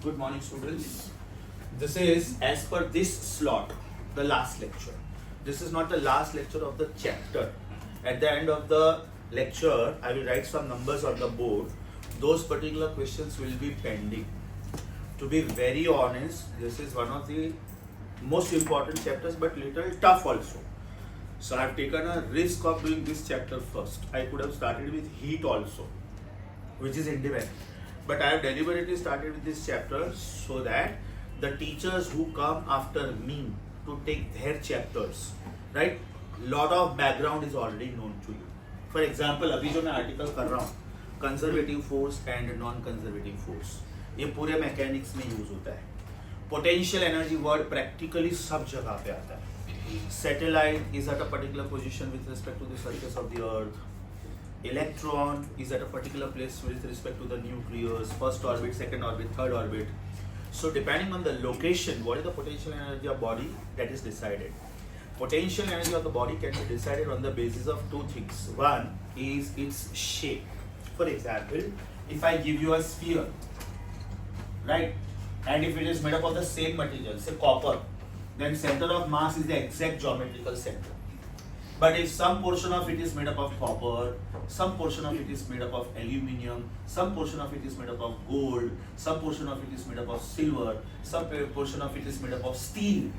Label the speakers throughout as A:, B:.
A: Good morning, students. This is, as per this slot, the last lecture. This is not the last lecture of the chapter. At the end of the lecture, I will write some numbers on the board. Those particular questions will be pending. To be very honest, this is one of the most important chapters, but little tough also. So I have taken a risk of doing this chapter first. I could have started with heat also, which is independent. But I have deliberately started with this chapter so that the teachers who come after me to take their chapters, right? Lot of background is already known to you. For example, अभी जो मैं article कर रहा हूँ, conservative force and non conservative force, ये पूरे mechanics में use होता है. पोटेंशियल एनर्जी वर्ड प्रैक्टिकली सब जगह पे आता है. Satellite is at a particular position with respect to the surface of the earth. Electron is at a particular place with respect to the nucleus, first orbit, second orbit, third orbit. So depending on the location, what is the potential energy of body, that is decided. Potential energy of the body can be decided on the basis of two things. One is its shape. For example, if I give you a sphere, right, and if it is made up of the same material, say copper, then center of mass is the exact geometrical center. But if some portion of it is made up of copper, some portion of it is made up of aluminium, some portion of it is made up of gold, some portion of it is made up of silver, some portion of it is made up of steel,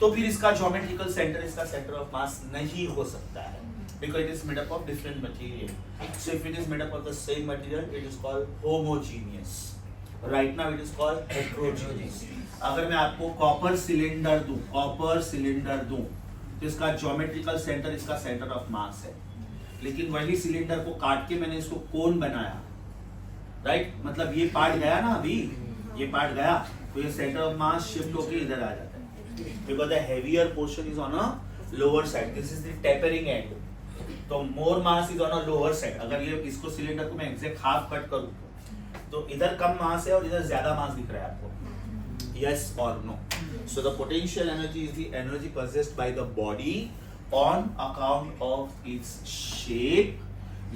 A: तो फिर इसका geometrical center, इसका center of mass नहीं हो सकता है, because it is made up of different material. So if it is made up of the same material, it is called homogeneous. Right now it is called heterogeneous. अगर मैं आपको copper cylinder दूं, तो इसका ज्योमेट्रिकल सेंटर इसका centre of mass है, लेकिन वही सिलेंडर को काट के मैंने इसको कोन बनाया, राइट? मतलब ये पार्ट गया ना, अभी ये पार्ट गया, तो ये सेंटर ऑफ मास शिफ्ट होके इधर आ जाता है, because the heavier portion is on a lower side. This is the tapering end, तो more mass is on a lower side. अगर ये इसको सिलेंडर को मैं एग्जैक्ट हाफ कट करूं, तो इधर कम मास है और इधर ज्यादा मास दिख रहा है आपको. Yes or no? So the potential energy is the energy possessed by the body on account of its shape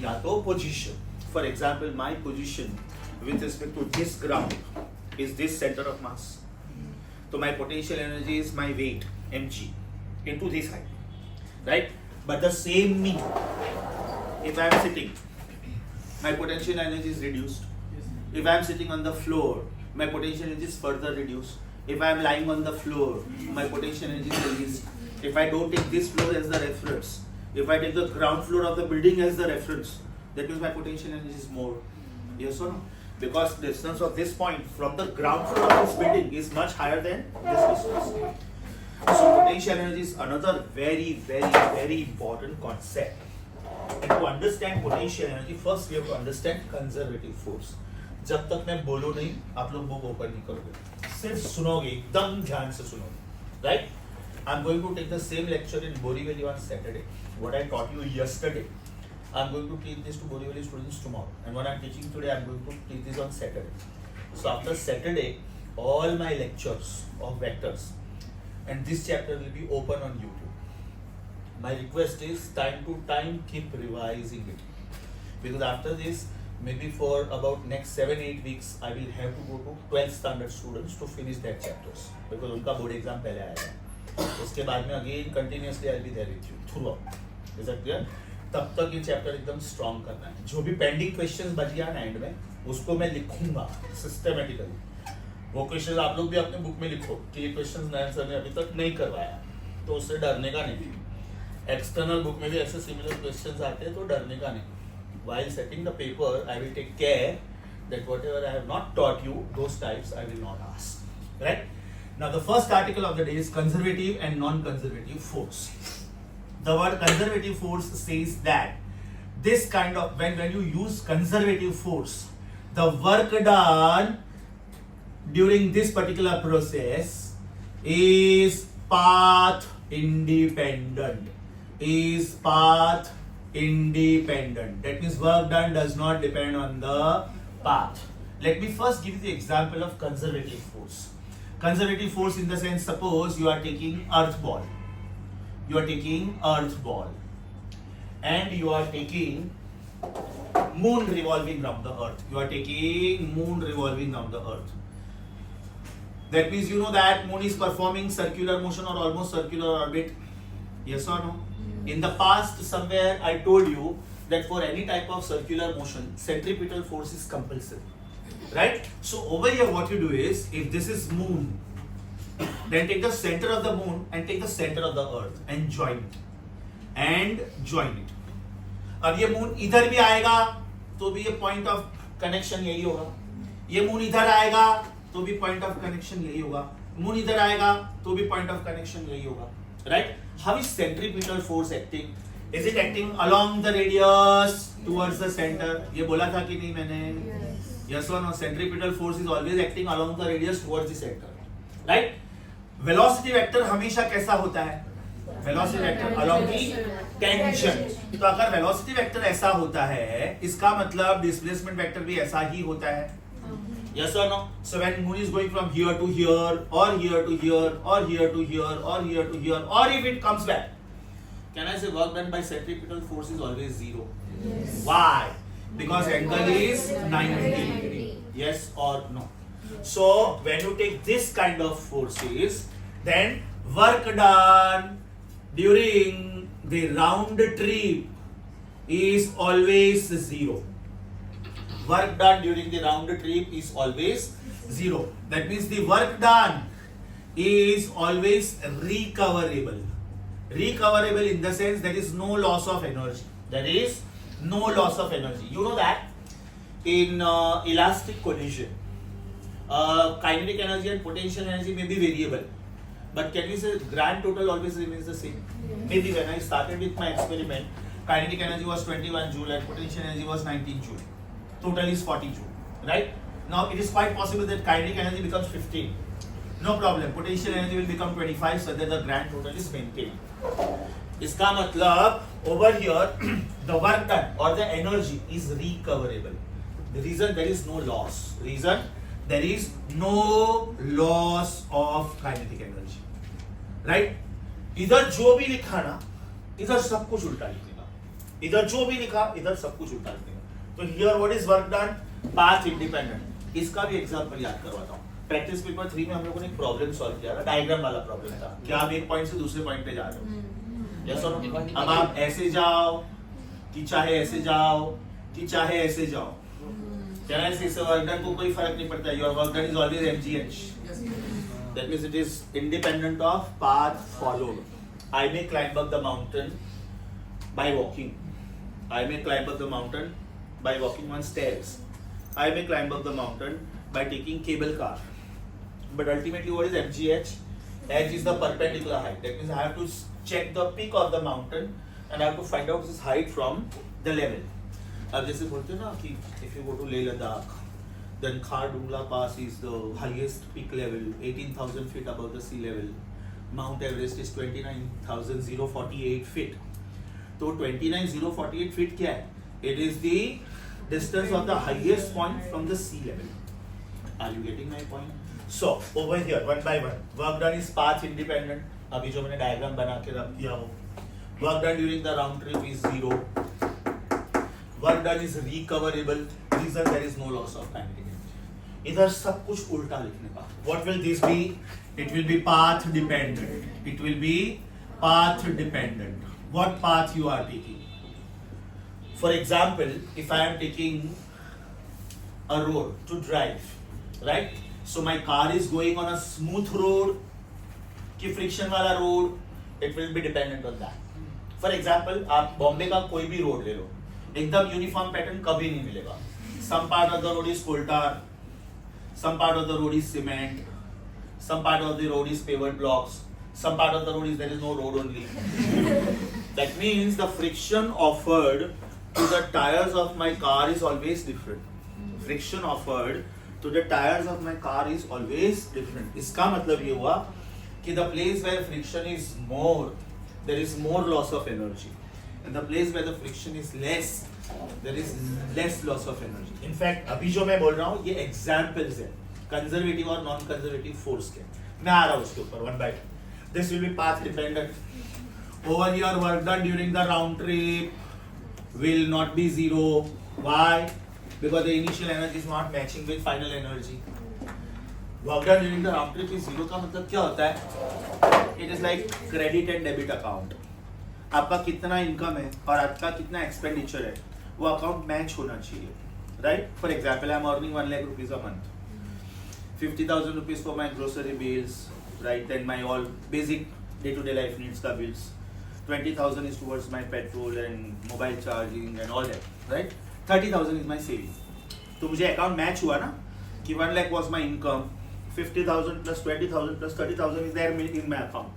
A: या तो position. For example, my position with respect to this ground is this center of mass. So my potential energy is my weight mg into this height, right? But the same me, if I am sitting, my potential energy is reduced. If I am sitting on the floor, my potential energy is further reduced. If I am lying on the floor, my potential energy is released. If I don't take this floor as the reference, if I take the ground floor of the building as the reference, that means my potential energy is more. Yes or no? Because the distance of this point from the ground floor of this building is much higher than this distance. So potential energy is another very, very, very important concept. And to understand potential energy, first we have to understand conservative force. जब तक मैं बोलूं नहीं, आप लोग book open नहीं करोगे, सिर्फ सुनोगे, एकदम ध्यान से सुनोगे, right? I am going to take the same lecture in Borivali on Saturday. What I taught you yesterday, I am going to teach this to Borivali students tomorrow, and what I am teaching today, I am going to teach this on Saturday. So after Saturday, all my lectures of vectors and this chapter will be open on YouTube. My request is time to time keep revising it, because after this, maybe for about next 7-8 weeks, I will have to go to 12th standard students to finish their chapters, because उनका board exam पहले आएगा. उसके बाद में again continuously I will be there with you throughout. Is that clear? तब तक ये chapter एकदम स्ट्रॉन्ग करना है. जो भी पेंडिंग क्वेश्चंस बच गया ना एंड में, उसको मैं लिखूंगा सिस्टमेटिकली. वो क्वेश्चंस आप लोग भी अपने बुक में लिखो कि ये क्वेश्चंस नयन सर ने अभी तक नहीं करवाया, तो उससे डरने का नहीं. एक्सटर्नल बुक में भी ऐसे सिमिलर क्वेश्चंस आते हैं, तो डरने का नहीं. While setting the paper, I will take care that whatever I have not taught you, those types I will not ask. Right? Now the first article of the day is conservative and non-conservative force. The word conservative force says that this kind of, when you use conservative force, the work done during this particular process is path independent. That means work done does not depend on the path. Let me first give you the example of conservative force. Conservative force in the sense, suppose you are taking earth ball, and you are taking moon revolving around the earth. That means you know that moon is performing circular motion or almost circular orbit. Yes or no? In the past, somewhere I told you that for any type of circular motion, centripetal force is compulsory. Right? So over here what you do is, if this is moon, then take the center of the moon and take the center of the earth and join it. And join it. अब ये moon इधर भी आएगा तो भी ये point of connection यही होगा. ये मून इधर आएगा तो भी पॉइंट ऑफ कनेक्शन यही होगा. मून इधर आएगा तो भी पॉइंट ऑफ कनेक्शन यही होगा. Right? How is centripetal force acting? Is it acting along the radius towards the center? ये बोला था कि नहीं मैंने? Yes or no? Centripetal force is always acting along the radius towards the center. Right? Velocity vector हमेशा कैसा होता है? Velocity vector along the tangent. तो अगर velocity vector ऐसा होता है, इसका मतलब displacement vector भी ऐसा ही होता है. Yes or no? So when moon is going from here to here, or here to here, or here to here, or here to here, or if it comes back, can I say work done by centripetal force is always zero?
B: Yes.
A: Why? Because angle is 90 degree. Yes or no? So when you take this kind of forces, then work done during the round trip is always zero. Work done during the round trip is always zero. That means the work done is always recoverable. Recoverable in the sense there is no loss of energy. There is no loss of energy. You know that in elastic collision, kinetic energy and potential energy may be variable. But can we say grand total always remains the same?
B: Yes.
A: Maybe when I started with my experiment, kinetic energy was 21 joule and potential energy was 19 joule. Total is 40 joule. Right? Now it is quite possible that kinetic energy becomes 15. No problem. Potential energy will become 25 so that the grand total is maintained. इसका मतलब over here the work done or the energy is recoverable. The reason there is no loss. Reason there is no loss of kinetic energy. Right? इधर जो भी लिखा ना, इधर सब कुछ उल्टा लिखेगा. इधर जो भी लिखा, इधर सब कुछ उल्टा लिखेगा. तो here what is work done? Path independent. इसका भी एग्जांपल याद करवाता हूँ. प्रैक्टिस पेपर 3 में हम लोगों ने एक प्रॉब्लम सॉल्व किया था, डायग्राम वाला प्रॉब्लम था. क्या आप एक पॉइंट से दूसरे पॉइंट पे जा रहे हो? यस और नो? अब आप ऐसे जाओ कि चाहे ऐसे जाओ कि चाहे ऐसे जाओ. Can I say so work done को कोई फर्क नहीं पड़ता. Your work done is always mgh. That means it is independent of path followed. I may climb up the mountain by walking. I may climb up the mountain by walking on stairs. I may climb up the mountain by taking cable car. But ultimately what is mgh? H is the perpendicular height. That means I have to check the peak of the mountain and I have to find out this height from the level. अब जैसे बोलते हैं ना कि if you go to Leh Ladakh, then Khardungla Pass is the highest peak level, 18,000 feet above the sea level. Mount Everest is 29,048 feet. तो 29,048 feet क्या है? It is the distance of the highest point from the sea level. Are you getting my point? So over here, one by one, work done is path independent. अभी जो मैंने diagram बना के रख दिया हो. Work done during the round trip is zero. Work done is recoverable. Reason there is no loss of kinetic energy. इधर सब कुछ उल्टा लिखने का. What will this be? It will be path dependent. It will be path dependent. What path you are taking? For example, if I am taking a road to drive, right? So my car is going on a smooth road, कि friction वाला road, it will be dependent on that. For example, आप बॉम्बे का कोई भी road ले लो, एकदम uniform pattern कभी नहीं मिलेगा. Some part of the road is coal tar, some part of the road is cement, some part of the road is paved blocks, some part of the road is there is no road only. That means the friction offered to the tires of my car is always different. Friction offered to the tires of my car is always different. इसका मतलब ये हुआ कि the place where friction is more, there is more loss of energy. And the place where the friction is less, there is less loss of energy. In fact, अभी जो मैं बोल रहा हूँ ये examples हैं, conservative और non-conservative force के. मैं आ रहा हूँ उसके ऊपर one by one. This will be path dependent. Over here, work done during the round trip will not be zero. Why? Because the initial energy is not matching with final energy. Work done during the round trip is zero का मतलब क्या होता है? It is like credit and debit account. आपका कितना income है और आपका कितना एक्सपेंडिचर है वो अकाउंट मैच होना चाहिए, right? For example, I am earning 1 lakh rupees a month, 50,000 rupees for my grocery bills, right? Then my all basic day-to-day life needs का bills, 20,000 is towards my petrol and mobile charging and all that, right? 30,000 is my saving. तो मुझे account match हुआ ना कि 1 lakh was my income, 50,000 plus 20,000 plus 30,000 is there in my account.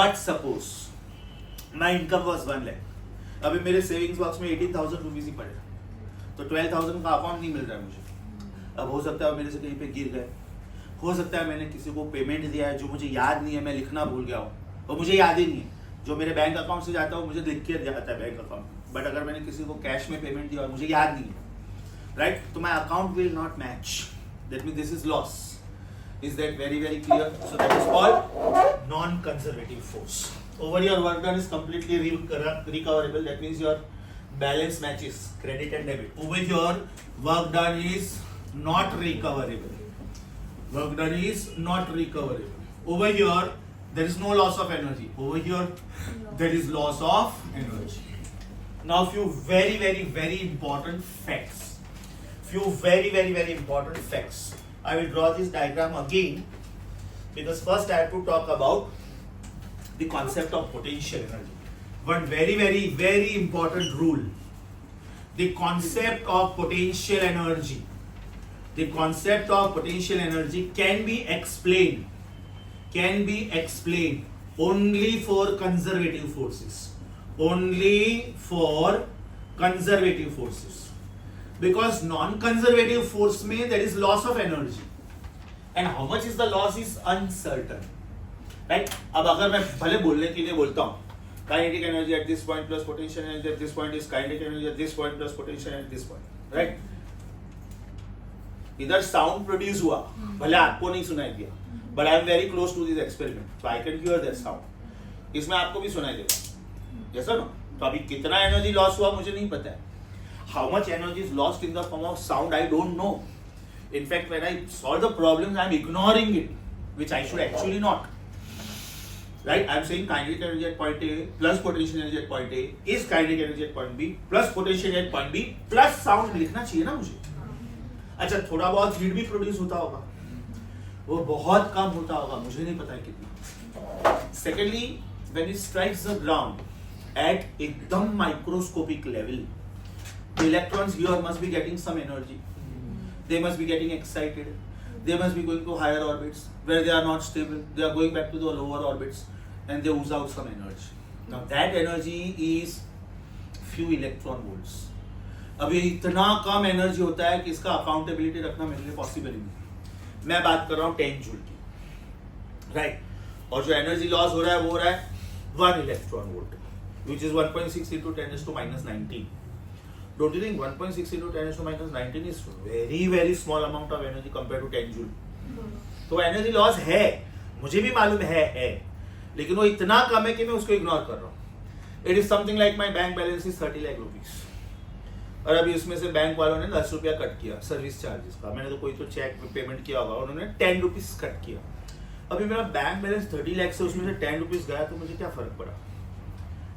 A: But suppose my income was 1 lakh, अभी मेरे savings box में 18,000 rupees ही पड़े, तो 12,000 का अकाउंट नहीं मिल रहा है मुझे. अब हो सकता है मेरे से कहीं पे गिर गए, हो सकता है मैंने किसी को पेमेंट दिया है जो मुझे याद नहीं है, मैं लिखना भूल गया हूँ और मुझे याद ही नहीं है. जो मेरे बैंक अकाउंट से जाता है मुझे लिख के जाता है बैंक अकाउंट, बट अगर मैंने किसी को कैश में पेमेंट दिया और मुझे याद नहीं है, राइट, तो my account will not match. That means this is loss. Is that very clear? So that is called non-conservative force. Over your work done is completely recoverable. That means your balance matches credit and debit. Over here, work done is not recoverable. Work done is not recoverable. Over here, there is no loss of energy. Over here, there is loss of energy. Now, few very important facts. Few very important facts. I will draw this diagram again because first I have to talk about the concept of potential energy. One very important rule. The concept of potential energy. The concept of potential energy can be explained only for conservative forces. Only for conservative forces. Because non-conservative force में there is loss of energy, and how much is the loss is uncertain, right? अब अगर मैं भले बोलने के लिए बोलता हूँ kinetic energy at this point plus potential energy at this point is kinetic energy at this point plus potential at this point, right? इधर साउंड प्रोड्यूस हुआ, भले आपको नहीं सुनाई दिया, but I am very close to this experiment, so I can hear that sound. इसमें आपको भी सुनाई देगा, yes or no? तो अभी कितना एनर्जी लॉस हुआ मुझे नहीं पता है. How much energy is lost in the form of sound, I don't know. In fact, when I solve the problems, I am ignoring it, which I should actually not. Right? I am saying kinetic energy at point A plus potential energy at point A is kinetic energy at point B plus potential energy at point B plus sound लिखना चाहिए ना मुझे. अच्छा, थोड़ा बहुत heat भी produce होता होगा, वो बहुत कम होता होगा, मुझे नहीं पता है कितना. Secondly, when it strikes the ground at एकदम microscopic level, the electrons here must be getting some energy. They must be getting excited. They must be going to higher orbits where they are not stable. They are going back to the lower orbits and they ooze out some energy. Now that energy is few electron volts. अब ये इतना कम energy होता है कि इसका accountability रखना मेरे लिए पॉसिबल ही नहीं. मैं बात कर रहा हूँ 10 जूल की, राइट? और जो एनर्जी लॉस हो रहा है वो हो रहा है 1 electron volt, which is 1.6 into 10 to minus 19. Don't you think 1.6 into 10 to minus 19 is very small amount of energy compared to 10 joule? तो एनर्जी लॉस है, मुझे भी मालूम है, लेकिन वो इतना कम है कि मैं उसको इग्नोर कर रहा हूँ. It is something like my bank balance is 30 lakh rupees, और अभी उसमें से बैंक वालों ने 10 रुपया कट किया सर्विस चार्जेस का. मैंने तो कोई तो चेक पेमेंट किया होगा, उन्होंने 10 रुपीज कट किया. अभी मेरा बैंक बैलेंस 30 लाख से उसमें से 10 रुपीज गया तो मुझे क्या फर्क पड़ा.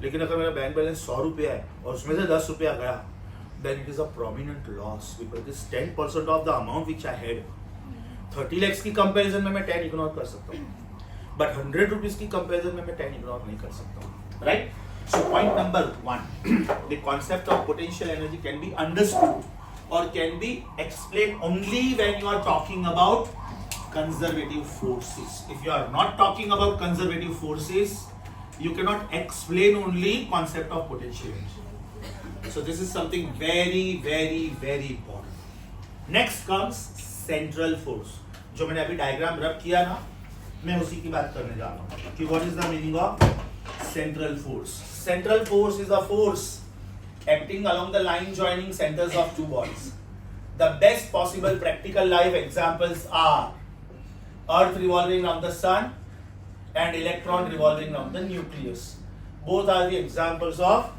A: लेकिन अगर मेरा बैंक बैलेंस 100 रुपया है और उसमें से 10 रुपया गया, then it is a prominent loss because it is 10% of the amount which I had. 30 lakhs की कंपैरिजन में मैं 10 इग्नोर कर सकता हूँ, but 100 रुपीज की कंपैरिजन में मैं 10 इग्नोर नहीं कर सकता हूँ, right? So point number 1, the concept of potential energy can be understood or can be explained only when you are talking about conservative forces. If you are not talking about conservative forces, you cannot explain only concept of potential energy. So this is something very important. Next comes central force. जो मैंने अभी diagram रब किया ना, मैं उसी की बात करने जा रहा हूँ कि what is the meaning of central force. Central force is a force acting along the line joining centers of two bodies. The best possible practical life examples are Earth revolving around the sun and electron revolving around the nucleus. Both are the examples of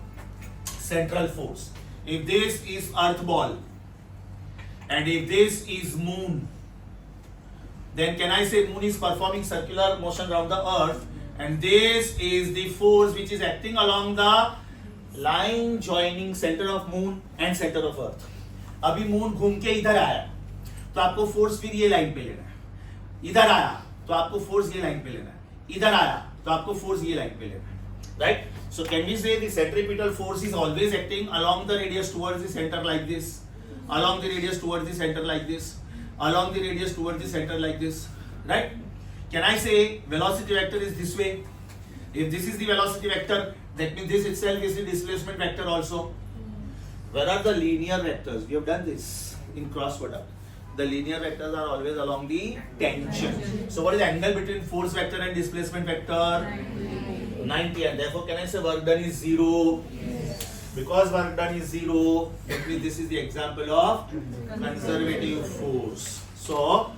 A: central force. If this is earth ball and if this is moon, then can I say moon is performing circular motion around the earth, and this is the force which is acting along the line joining center of moon and center of earth. अभी moon घूम के इधर आया तो आपको force फिर ये line पे लेना है, इधर आया तो आपको फोर्स ये लाइन पे लेना है, इधर आया तो आपको फोर्स ये लाइन पे लेना है, right? So can we say the centripetal force is always acting along the radius towards the center like this, along the radius towards the center like this, along the radius towards the center like this, right? Can I say velocity vector is this way? If this is the velocity vector, that means this itself is the displacement vector also. Where are the linear vectors? We have done this in cross product. The linear vectors are always along the tangent. So what is the angle between force vector and displacement vector? 90, and therefore can I say work done is 0? Yes. Because work done is 0, that means this is the example of conservative force. So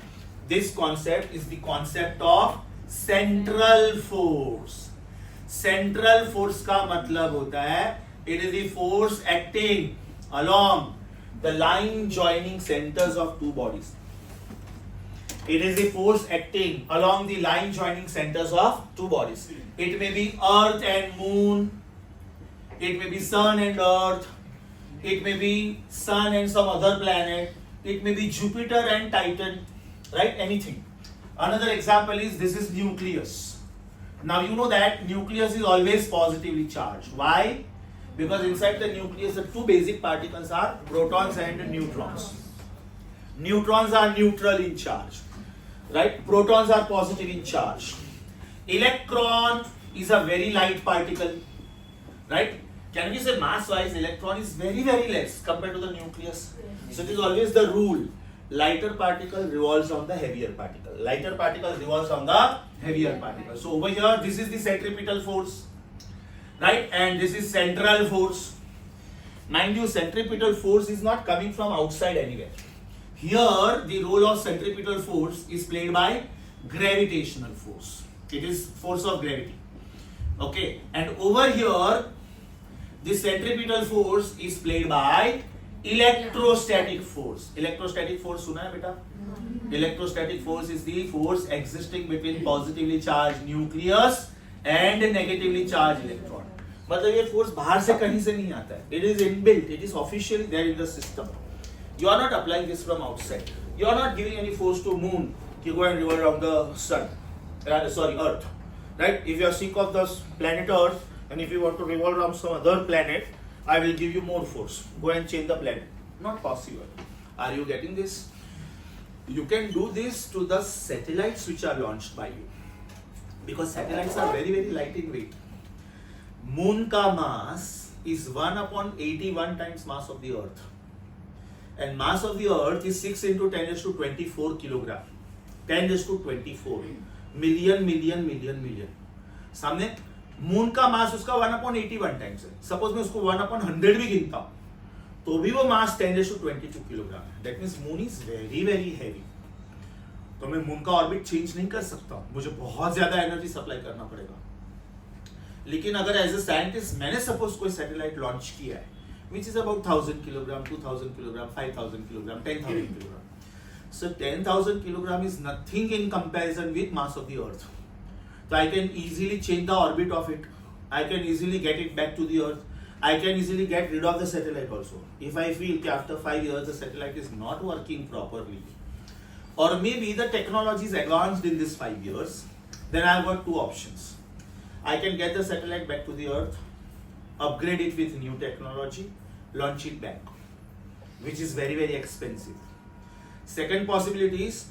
A: this concept is the concept of central force. Central force का मतलब होता है it is the force acting along the line joining centers of two bodies. It is the force acting along the line joining centers of two bodies. It may be Earth and Moon. It may be Sun and Earth. It may be Sun and some other planet. It may be Jupiter and Titan. Right? Anything. Another example is this is nucleus. Now you know that nucleus is always positively charged. Why? Because inside the nucleus the two basic particles are protons and neutrons. Neutrons are neutral in charge. Right? Protons are positive in charge. Electron is a very light particle. Right? Can we say mass wise electron is very less compared to the nucleus? So it is always the rule. Lighter particle revolves on the heavier particle. Lighter particle revolves on the heavier particle. So over here this is the centripetal force. Right? And this is central force. Mind you, centripetal force is not coming from outside anywhere. Here the role of centripetal force is played by gravitational force. It is force of gravity. Okay, and over here the centripetal force is played by electrostatic force. Electrostatic force सुना है बेटा? Electrostatic force is the force existing between positively charged nucleus and negatively charged electron. मतलब ये force बाहर से कहीं से नहीं आता है. It is inbuilt. It is officially there in the system. You are not applying this from outside. You are not giving any force to moon. You go and revolve around the sun. Earth. Right? If you are sick of the planet Earth and if you want to revolve around some other planet, I will give you more force. Go and change the planet. Not possible. Are you getting this? You can do this to the satellites which are launched by you. Because satellites are very light in weight. Moon ka mass is 1/81 times mass of the Earth. And mass of the Earth is 6 into 10 raised to 24 kilogram. 10 raised to 24. Million. सामने moon का मास उसका 1/81 times है. Suppose मैं उसको 1/100 भी गिनता हूं तो भी वो मास 10 raised to 22 किलोग्राम है. That means moon is very heavy. तो मैं मून का ऑर्बिट चेंज नहीं कर सकता. मुझे बहुत ज्यादा एनर्जी सप्लाई करना पड़ेगा. लेकिन अगर एज ए साइंटिस्ट मैंने सपोज कोई सैटेलाइट लॉन्च किया है which is about 1000 kilogram, 2000 kilogram, 5000 kilogram, 10,000 kilogram. So 10,000 kilogram is nothing in comparison with mass of the Earth. So I can easily change the orbit of it. I can easily get it back to the Earth. I can easily get rid of the satellite also. If I feel that after 5 years the satellite is not working properly, or maybe the technology is advanced in this 5 years, then I have got two options. I can get the satellite back to the Earth, upgrade it with new technology, launch it back, which is very expensive. Second possibility is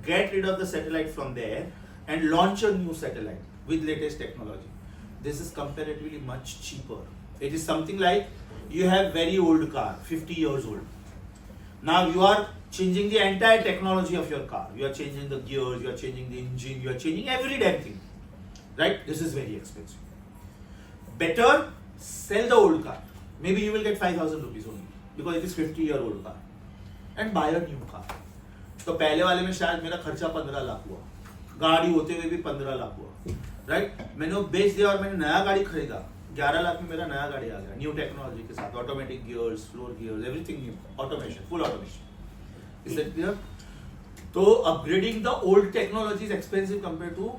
A: get rid of the satellite from there and launch a new satellite with latest technology. This is comparatively much cheaper. It is something like you have very old car, 50 years old. Now you are changing the entire technology of your car. You are changing the gears, you are changing the engine, you are changing every damn thing. Right? This is very expensive. Better sell the old car. Maybe you will get 5,000 rupees only because it is 50-year-old car and buy a new car. तो पहले वाले में शायद मेरा खर्चा 15 लाख हुआ, गाड़ी होते हुए भी 15 लाख हुआ. राइट? मैंने वो बेच दिया और मैंने नया गाड़ी खरीदा. 11 लाख में मेरा नया गाड़ी आ गया न्यू टेक्नोलॉजी के साथ. Automatic gears, floor gears, everything new, automation, full automation. Is that clear? तो upgrading the old technology is expensive compared to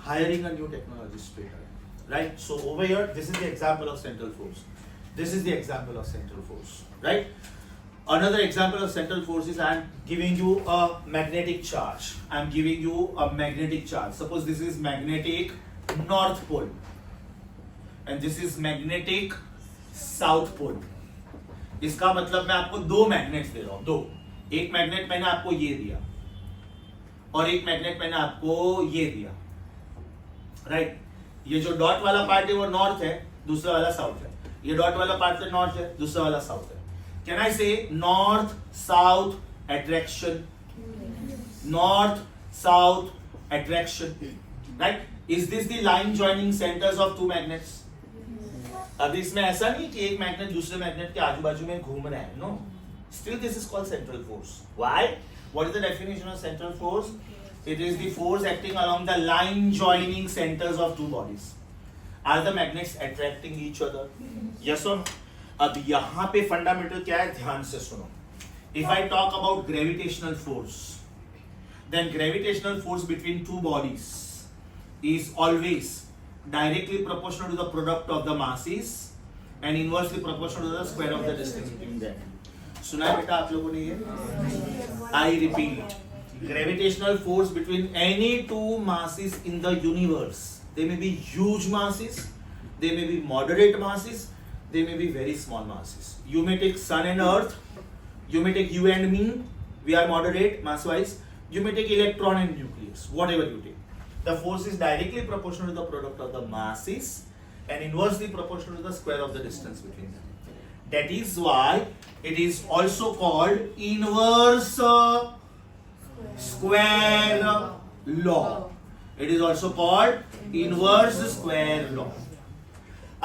A: hiring a new technology straight away, right? So over here, this is the example of central force. This is the example of central force, right? Another example of central force is I am giving you a magnetic charge. I am giving you a magnetic charge. Suppose this is magnetic north pole and this is magnetic south pole. इसका मतलब मैं आपको दो magnets दे रहा हूं, दो. एक magnet मैंने आपको ये दिया और एक मैग्नेट मैंने आपको ये दिया, राइट? ये जो डॉट वाला पार्ट है वो नॉर्थ है, दूसरा वाला साउथ है. ये डॉट वाला पार्ट है नॉर्थ है, दूसरा वाला साउथ है. कैन आई से north south attraction? North south attraction, right? Is this the line joining centres of two magnets? अब इसमें ऐसा नहीं कि एक मैग्नेट दूसरे मैग्नेट के आजू बाजू में घूम रहा है, no. Still this is called central force. Why? What is the definition of central force? It is the force acting along the line joining centres of two bodies. Are the magnets attracting each other? Yes और no? अब यहां पे fundamental क्या है, ध्यान से सुनो. If I talk about gravitational force, then gravitational force between two bodies is always directly proportional to the product of the masses and inversely proportional to the square of the distance between them. सुना है बेटा आप लोगों ने ये? I repeat, gravitational force between any two masses in the universe. They may be huge masses, they may be moderate masses, they may be very small masses. You may take sun and earth, you may take you and me, we are moderate mass wise. You may take electron and nucleus, whatever you take. The force is directly proportional to the product of the masses and inversely proportional to the square of the distance between them. That is why it is also called inverse square law. It is also called inverse square law.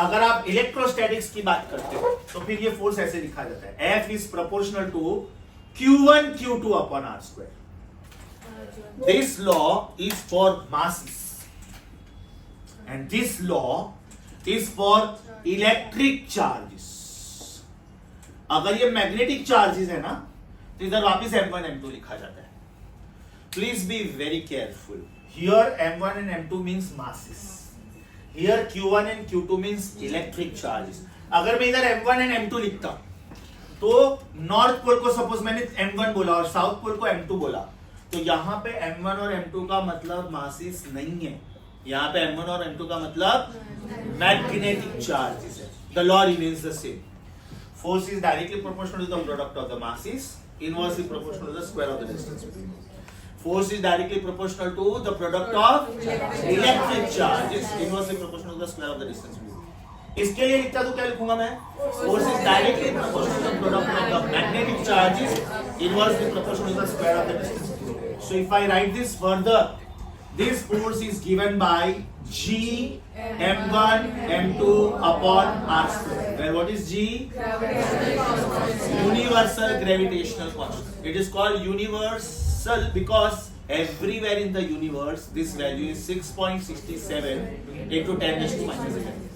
A: अगर आप electrostatics की बात करते हो तो फिर ये force ऐसे लिखा जाता है, F is proportional to Q1 Q2 upon R square. This law is for masses and this law is for electric charges. अगर ये मैग्नेटिक चार्जेस है ना तो इधर वापस M1 M2 लिखा जाता है. Please be very careful. Here M1 and M2 means masses. Here Q1 and Q2 means electric charges. अगर मैं इधर M1 and M2 लिखता तो नॉर्थ पोल को सपोज मैंने M1 बोला और साउथ पोल को M2 बोला, तो यहां पे M1 और M2 का मतलब मासेस नहीं है. यहां पे M1 और M2 का मतलब मैग्नेटिक चार्जेस है. The law remains the same. Force is directly proportional to the product of the masses, inversely proportional to the square of the distance between. Force is directly proportional to the product of electric charges, inversely proportional to the square of the distance between. इसके लिए लिखता तो क्या लिखूंगा मैं? Force is directly proportional to the product of the magnetic charges, inversely proportional to the square of the distance. So if I write this further, this force is given by G M1 M2 upon R square. Where what is G? Universal gravitational constant. It is called universal because everywhere in the universe this value is 6.67 into 10 raised to minus 11.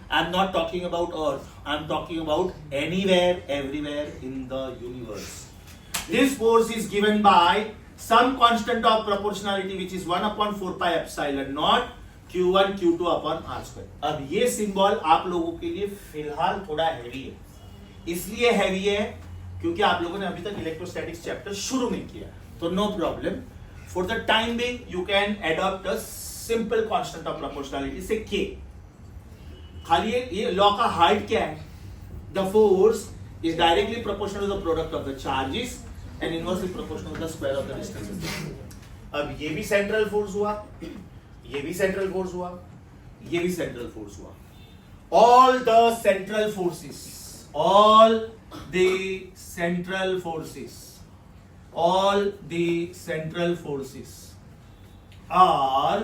A: I am not talking about Earth. I am talking about anywhere, everywhere in the universe. This force is given by some constant of proportionality which is 1 upon 4 pi epsilon naught Q1 Q2 upon R square. अब ये symbol आप लोगों के लिए फिलहाल थोड़ा heavy है. इसलिए हैवी है क्योंकि आप लोगों ने अभी तक इलेक्ट्रोस्टैटिक्स चैप्टर शुरू नहीं किया, तो no problem. For the time being you can adopt a simple constant of proportionality से K. खाली ये लॉ का हार्ट क्या है? The force is directly proportional to the product of the charges and inversely proportional to the square of the distance. अब ये भी central force हुआ, ये भी सेंट्रल फोर्स हुआ, ये भी सेंट्रल फोर्स हुआ. All the central forces, all the central forces, all the central forces are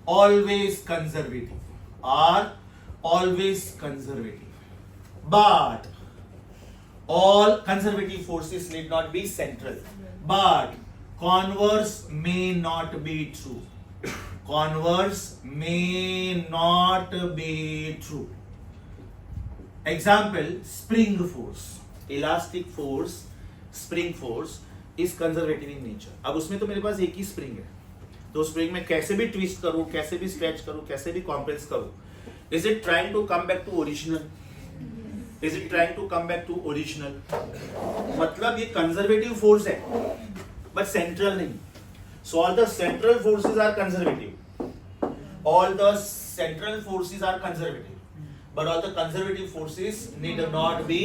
A: always conservative, are always conservative. But all conservative forces need not be central, but converse may not be true. Converse may not be true. Example, spring force, elastic force, spring force. is conservative in nature. अब उसमें तो मेरे पास एक ही spring है, तो spring में कैसे भी ट्विस्ट करूं, कैसे भी स्ट्रेच करूं, कैसे भी कॉम्प्रेस करूं, is it trying to come back to original? Is it trying to come back to original? मतलब ये कंजर्वेटिव फोर्स है बट सेंट्रल नहीं. So all the central forces are conservative, all the central forces are conservative, but all the conservative forces need not be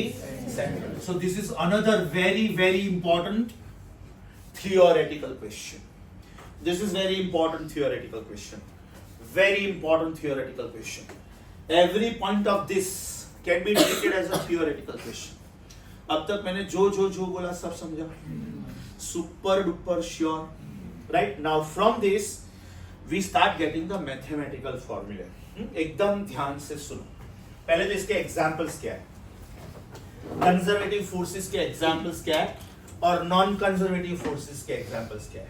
A: central. So this is another very important theoretical question. This is very important theoretical question. Very important theoretical question. Every point of this can be treated as a theoretical question. अब तक मैंने जो बोला सब समझा? Super duper sure. Right? Now from this we start getting the mathematical formula. एकदम ध्यान से सुनो. पहले तो इसके एग्जाम्पल्स क्या है, कंजर्वेटिव फोर्सेस के एग्जाम्पल्स क्या है और नॉन कंजर्वेटिव फोर्सेस के एग्जाम्पल्स क्या है.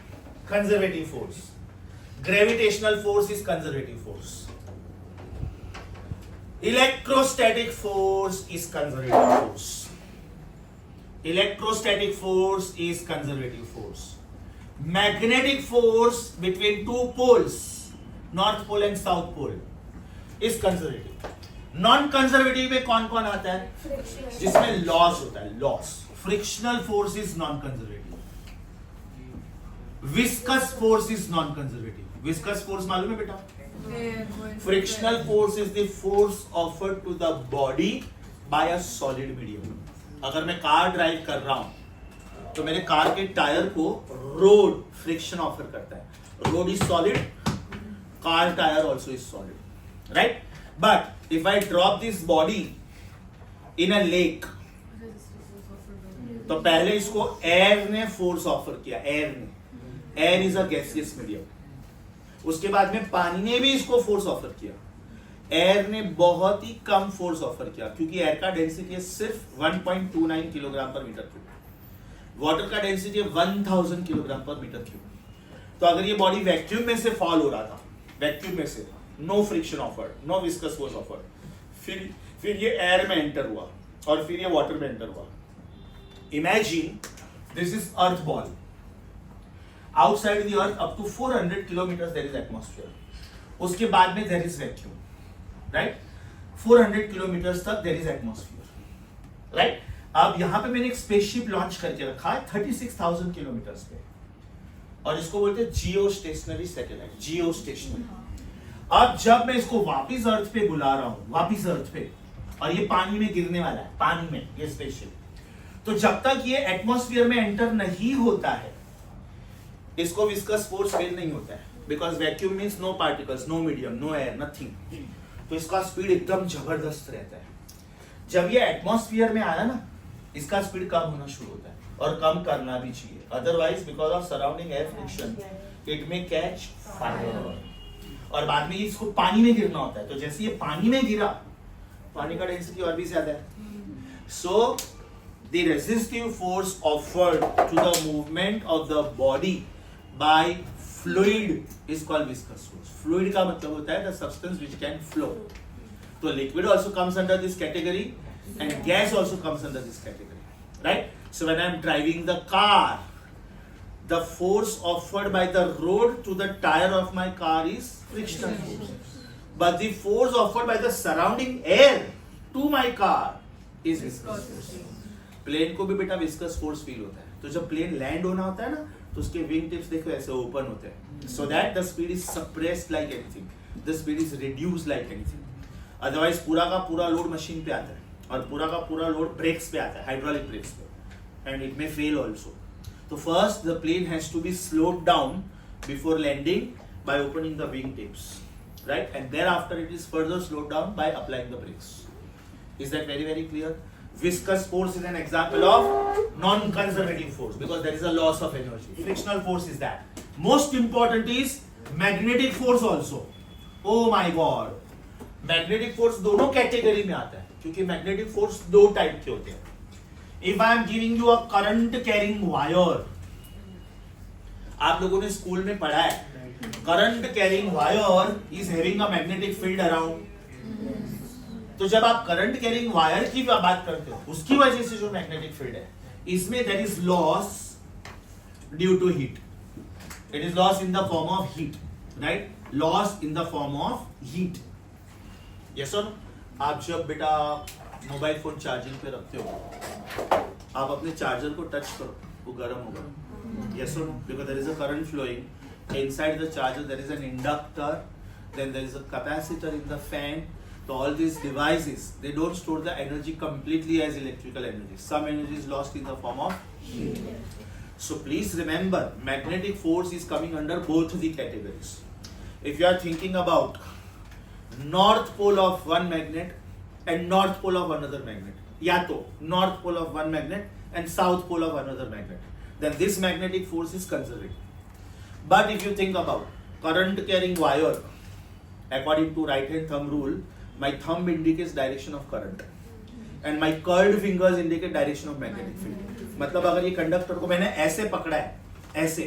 A: Conservative force, gravitational force is conservative force, electrostatic force is conservative force, electrostatic force is conservative force, magnetic force between two poles, north pole and south pole, is conservative. Non conservative में कौन कौन आता है? जिसमें loss होता है, loss. Frictional force is non conservative, viscous force is non conservative. Viscous force मालूम है बेटा? Frictional force is the force offered to the body by a solid medium. अगर मैं कार ड्राइव कर रहा हूं तो मेरे कार के टायर को रोड फ्रिक्शन ऑफर करता है. Road is solid, car tyre also is solid, right? But if I drop this body in a lake, तो पहले इसको एयर ने फोर्स ऑफर किया, एयर ने. Air is a gaseous medium. उसके बाद में पानी ने भी इसको फोर्स ऑफर किया. एयर ने बहुत ही कम फोर्स ऑफर किया क्योंकि एयर का डेंसिटी है सिर्फ 1.29 किलोग्राम पर मीटर क्यूब, वाटर का डेंसिटी है 1000 किलोग्राम पर मीटर क्यूब. तो अगर ये बॉडी वैक्यूम में से फॉल हो रहा था, वैक्यूम में से, no friction offered, no viscous force offered, फिर ये एयर में एंटर हुआ और फिर ये वाटर में एंटर हुआ. Imagine this is earth ball. Outside the earth up to 400 kilometre there is atmosphere. उसके बाद में there is vacuum, right? 400 kilometre तक देयर इज एटमॉस्फेयर, राइट? अब यहां पे मैंने एक स्पेसशिप लॉन्च करके रखा है 36,000 किलोमीटर पे, और इसको बोलते हैं जियो स्टेशनरी सैटेलाइट, जियो स्टेशनरी. अब जब मैं इसको वापिस अर्थ पे बुला रहा हूं, वापिस अर्थ पे, और ये पानी में गिरने वाला है, पानी में ये स्पेसशिप, तो जब तक ये एटमॉस्फेयर में एंटर नहीं होता है इसको विस्कस फोर्स फील नहीं होता है, because vacuum means no particles, no medium, no air, nothing. तो इसका स्पीड एकदम जबरदस्त रहता है. जब ये एटमॉस्फेयर में आया ना, इसका स्पीड कम होना शुरू होता है, और कम करना भी चाहिए. Otherwise because of surrounding air friction it may catch fire. और बाद में इसको पानी में गिरना होता है, तो जैसे ये पानी में गिरा, पानी का डेंसिटी और भी ज्यादा है. So the resistive force offered to the movement of the body by fluid is called viscous force. Fluid का मतलब होता है the substance which can flow. तो liquid also comes under this category and gas also comes under this category, right? So when I am driving the car, the force offered by the road to the tire of my car is frictional force. But the force offered by the surrounding air to my car is viscous force. Plane को भी बेटा viscous force feel होता है. तो जब plane land होना होता है ना, तो उसके विंग टिप्स देखो ऐसे ओपन होते हैं, so that the speed is suppressed like anything, the speed is reduced like anything. Otherwise पूरा का पूरा लोड मशीन पे आता है, और पूरा का पूरा लोड ब्रेक्स पे आता है, हाइड्रोलिक ब्रेक्स पे, and it may fail also. So first the plane has to be slowed down before landing by opening the wing tips, right? And thereafter it is further slowed down by applying the brakes. Is that very clear? Viscous force is an example of non-conservative force because there is a loss of energy. Frictional force is that. Most important is magnetic force also. Oh my God! Magnetic force दोनों category में आता है, क्योंकि magnetic force दो type के होते हैं. If I am giving you a current carrying wire, आप लोगों ने स्कूल में पढ़ा है, current carrying wire is having a magnetic field around. तो जब आप करंट कैरिंग वायर की बात करते हो, उसकी वजह से जो मैग्नेटिक फील्ड है, इसमें there is loss due to heat. It is lost in the form of heat, right? Lost in the form of heat. Yes or no? आप जब बेटा मोबाइल फोन चार्जिंग पे रखते हो, आप अपने चार्जर को टच करो, वो गर्म होगा. Yes or no? Because there is a current flowing. Inside the charger there is an inductor, then there is a capacitor in the fan. So all these devices, they don't store the energy completely as electrical energy. Some energy is lost in the form of heat. So please remember, magnetic force is coming under both the categories. If you are thinking about north pole of one magnet and north pole of another magnet, या तो north pole of one magnet and south pole of another magnet, then this magnetic force is conserving. But if you think about current carrying wire, according to right hand thumb rule, my thumb indicates direction of current and my curled fingers indicate direction of magnetic field. मतलब अगर ये conductor को मैंने ऐसे पकड़ा है, ऐसे,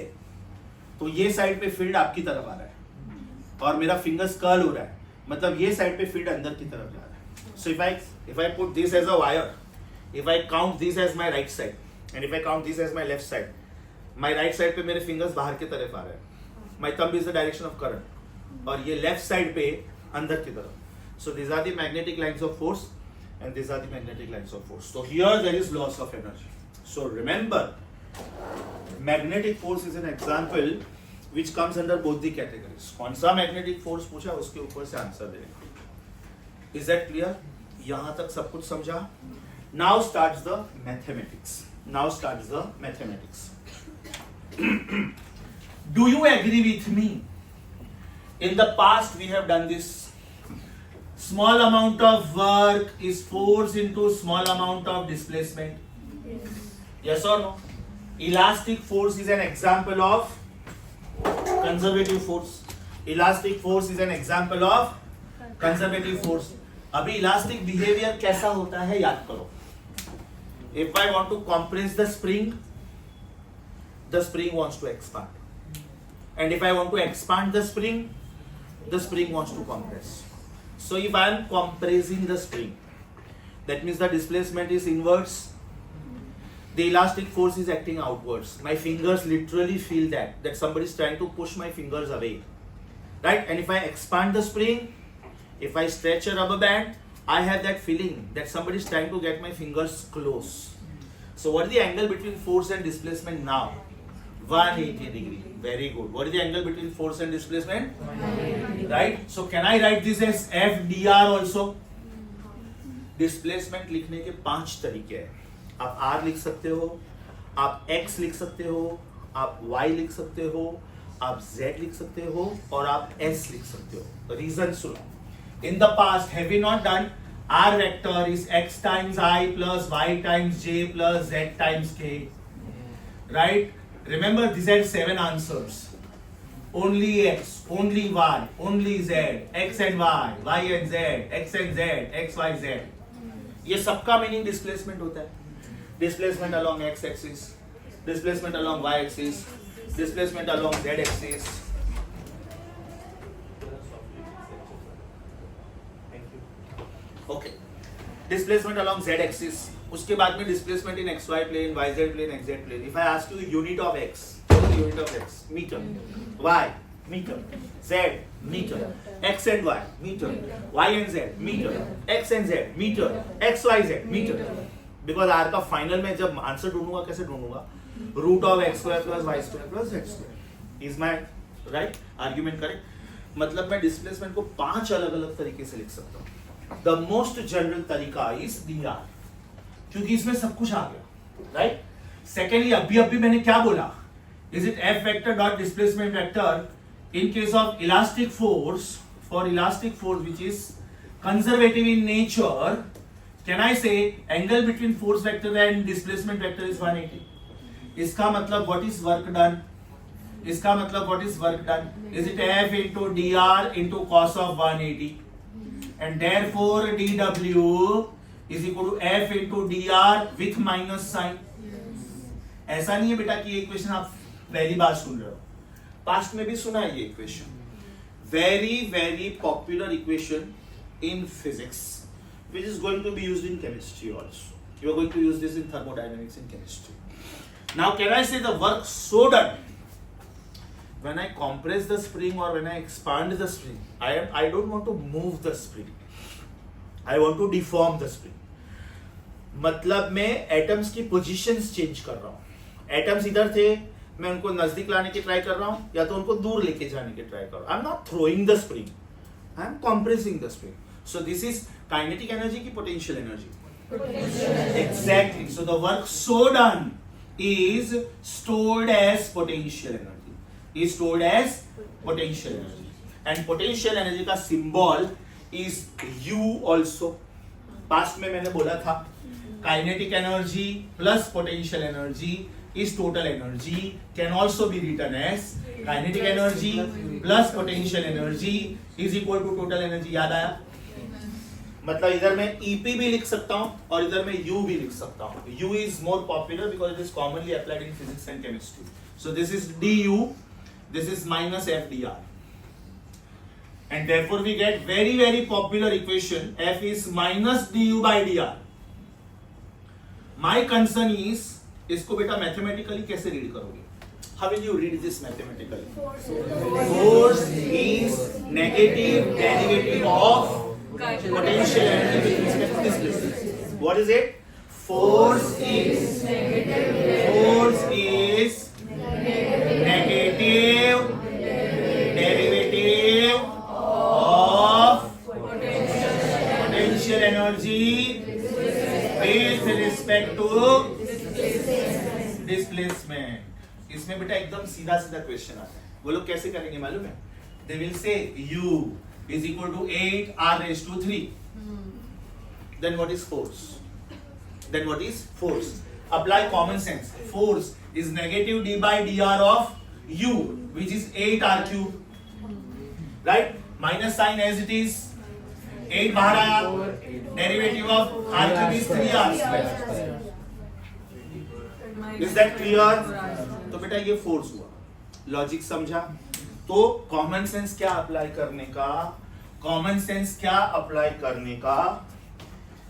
A: तो ये साइड पे फील्ड आपकी तरफ आ रहा है और मेरा फिंगर्स कर्ल हो रहा है, मतलब ये साइड पे फील्ड अंदर की तरफ जा रहा है. So if I put this as a wire, if I count this as my right side and if I count this as my left side, my right side पे मेरे फिंगर्स बाहर की तरफ आ रहे हैं, my thumb is the direction of current, और ये left side पे अंदर की तरफ. So these are the magnetic lines of force and these are the magnetic lines of force. So here there is loss of energy. So remember, magnetic force is an example which comes under both the categories. कौन सा magnetic force पूछा उसके ऊपर से answer देंगे. Is that clear? यहाँ तक सब कुछ समझा? Now starts the mathematics. Now starts the mathematics. Do you agree with me? In the past we have done this. Small amount of work is force into small amount of displacement. Yes or no? Elastic force is an example of conservative force. Elastic force is an example of conservative force. अभी elastic behavior कैसा होता है याद करो. If I want to compress the spring wants to expand. And if I want to expand the spring wants to compress. So if I am compressing the spring, that means the displacement is inwards. The elastic force is acting outwards. My fingers literally feel that somebody is trying to push my fingers away, right? And if I expand the spring, if I stretch a rubber band, I have that feeling that somebody is trying to get my fingers close. So what is the angle between force and displacement now? 180 degree. Very good. What is the angle between force and displacement? 180. Right? So can I write this as FDR also? Displacement लिखने के 5 तरीके हैं. आप R लिख सकते हो, आप X लिख सकते हो, आप Y लिख सकते हो, आप Z लिख सकते हो और आप S लिख सकते हो. Reason सुनो. In the past, have we not done R vector is X times I plus Y times J plus Z times K? Right? Remember, these are 7 answers. Only X, only Y, only Z, X and Y, Y and Z, X and Z, X, Y, Z. ये सबका meaning displacement होता है. Displacement along X axis, displacement along Y axis, displacement along Z axis. Okay, displacement along Z axis. उसके बाद में displacement in XY plane, YZ plane, XZ plane. If I ask you unit of X, unit of X metre, Y metre, Z metre, X and Y metre, Y and Z metre, X and Z metre, XYZ metre. Because R का final में जब answer ढूंढूंगा कैसे ढूंढूंगा? Root of X square plus Y square plus Z square. Is my right argument correct? मतलब मैं displacement को 5 अलग अलग तरीके से लिख सकता हूँ. द मोस्ट जनरल तरीका इज dr, क्योंकि इसमें सब कुछ आ गया, राइट? सेकेंडली अभी मैंने क्या बोला? Is it F vector dot displacement vector in case of elastic force, for elastic force which is conservative in nature, can I say angle between force vector and displacement vector is 180? इसका मतलब what is work done? इसका मतलब what is work done? Is it F into dr into cos of 180? And therefore dw is equal to F into dr with minus sign. ऐसा नहीं है बेटा कि ये इक्वेशन आप पहली बार सुन रहे हो. पास्ट में भी सुना है ये equation. Very very popular equation in physics which is going to be used in chemistry also. You are going to use this in thermodynamics in chemistry. Now can I say the work so done? When I compress the spring or when I expand the spring, I don't want to move the spring. I want to deform the spring. मतलब मैं atoms की positions change कर रहा हूँ. Atoms इधर थे, मैं उनको नजदीक लाने की ट्राई कर रहा हूँ या तो उनको दूर लेके जाने की ट्राई कर रहा हूँ. I am not throwing the spring, I am compressing the spring. So this is kinetic energy की potential energy. Exactly. So the work so done is stored as potential energy. Is stored as potential energy. And potential energy का symbol is U also. Past में मैंने बोला था kinetic energy plus potential energy is total energy. Can also be written as kinetic energy plus potential energy is equal to total energy. याद आया? मतलब इधर मैं EP भी लिख सकता हूँ और इधर मैं U भी लिख सकता हूँ. U is more popular because it is commonly applied in physics and chemistry. So this is DU, this is minus FDR. And therefore we get very very popular equation F is minus DU by DR. My concern is इसको बेटा mathematically कैसे read करोगे? How will you read this mathematically? Force is negative derivative of potential energy with respect to this distance. What is it? Force is negative derivative of potential energy with respect to displacement. इसमें बेटा एकदम सीधा सीधा question आता है. वो लोग कैसे करेंगे मालूम है? They will say U is equal to 8 r raised to 3. Then what is force? Apply common sense. Force is negative d by dr of U, which is 8 r cube. Right? Minus sign as it is. 8 बाहर आया. Derivative of r cube is 3r square. Is that clear? तो बेटा ये force हुआ. Logic समझा? तो common sense क्या apply करने का?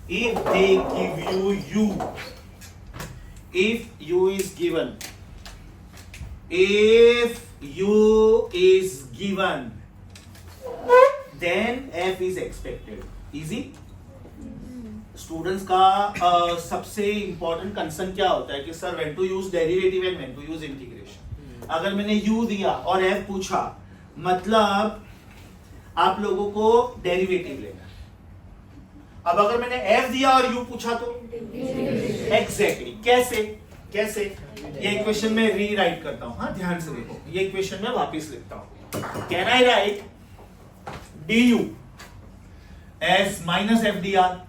A: If they give you U, if U is given, then F is expected. Easy? Students का सबसे इंपॉर्टेंट कंसर्न क्या होता है कि sir when to use derivative and when to use integration. अगर मैंने U दिया और F पूछा, मतलब आप लोगों को डेरिवेटिव लेना है. अब अगर मैंने F दिया और U पूछा तो एग्जैक्टली कैसे ये इक्वेशन में रीराइट करता हूं. हाँ ध्यान से देखो, ये इक्वेशन में वापस लिखता हूं. Can I right du as minus FDR?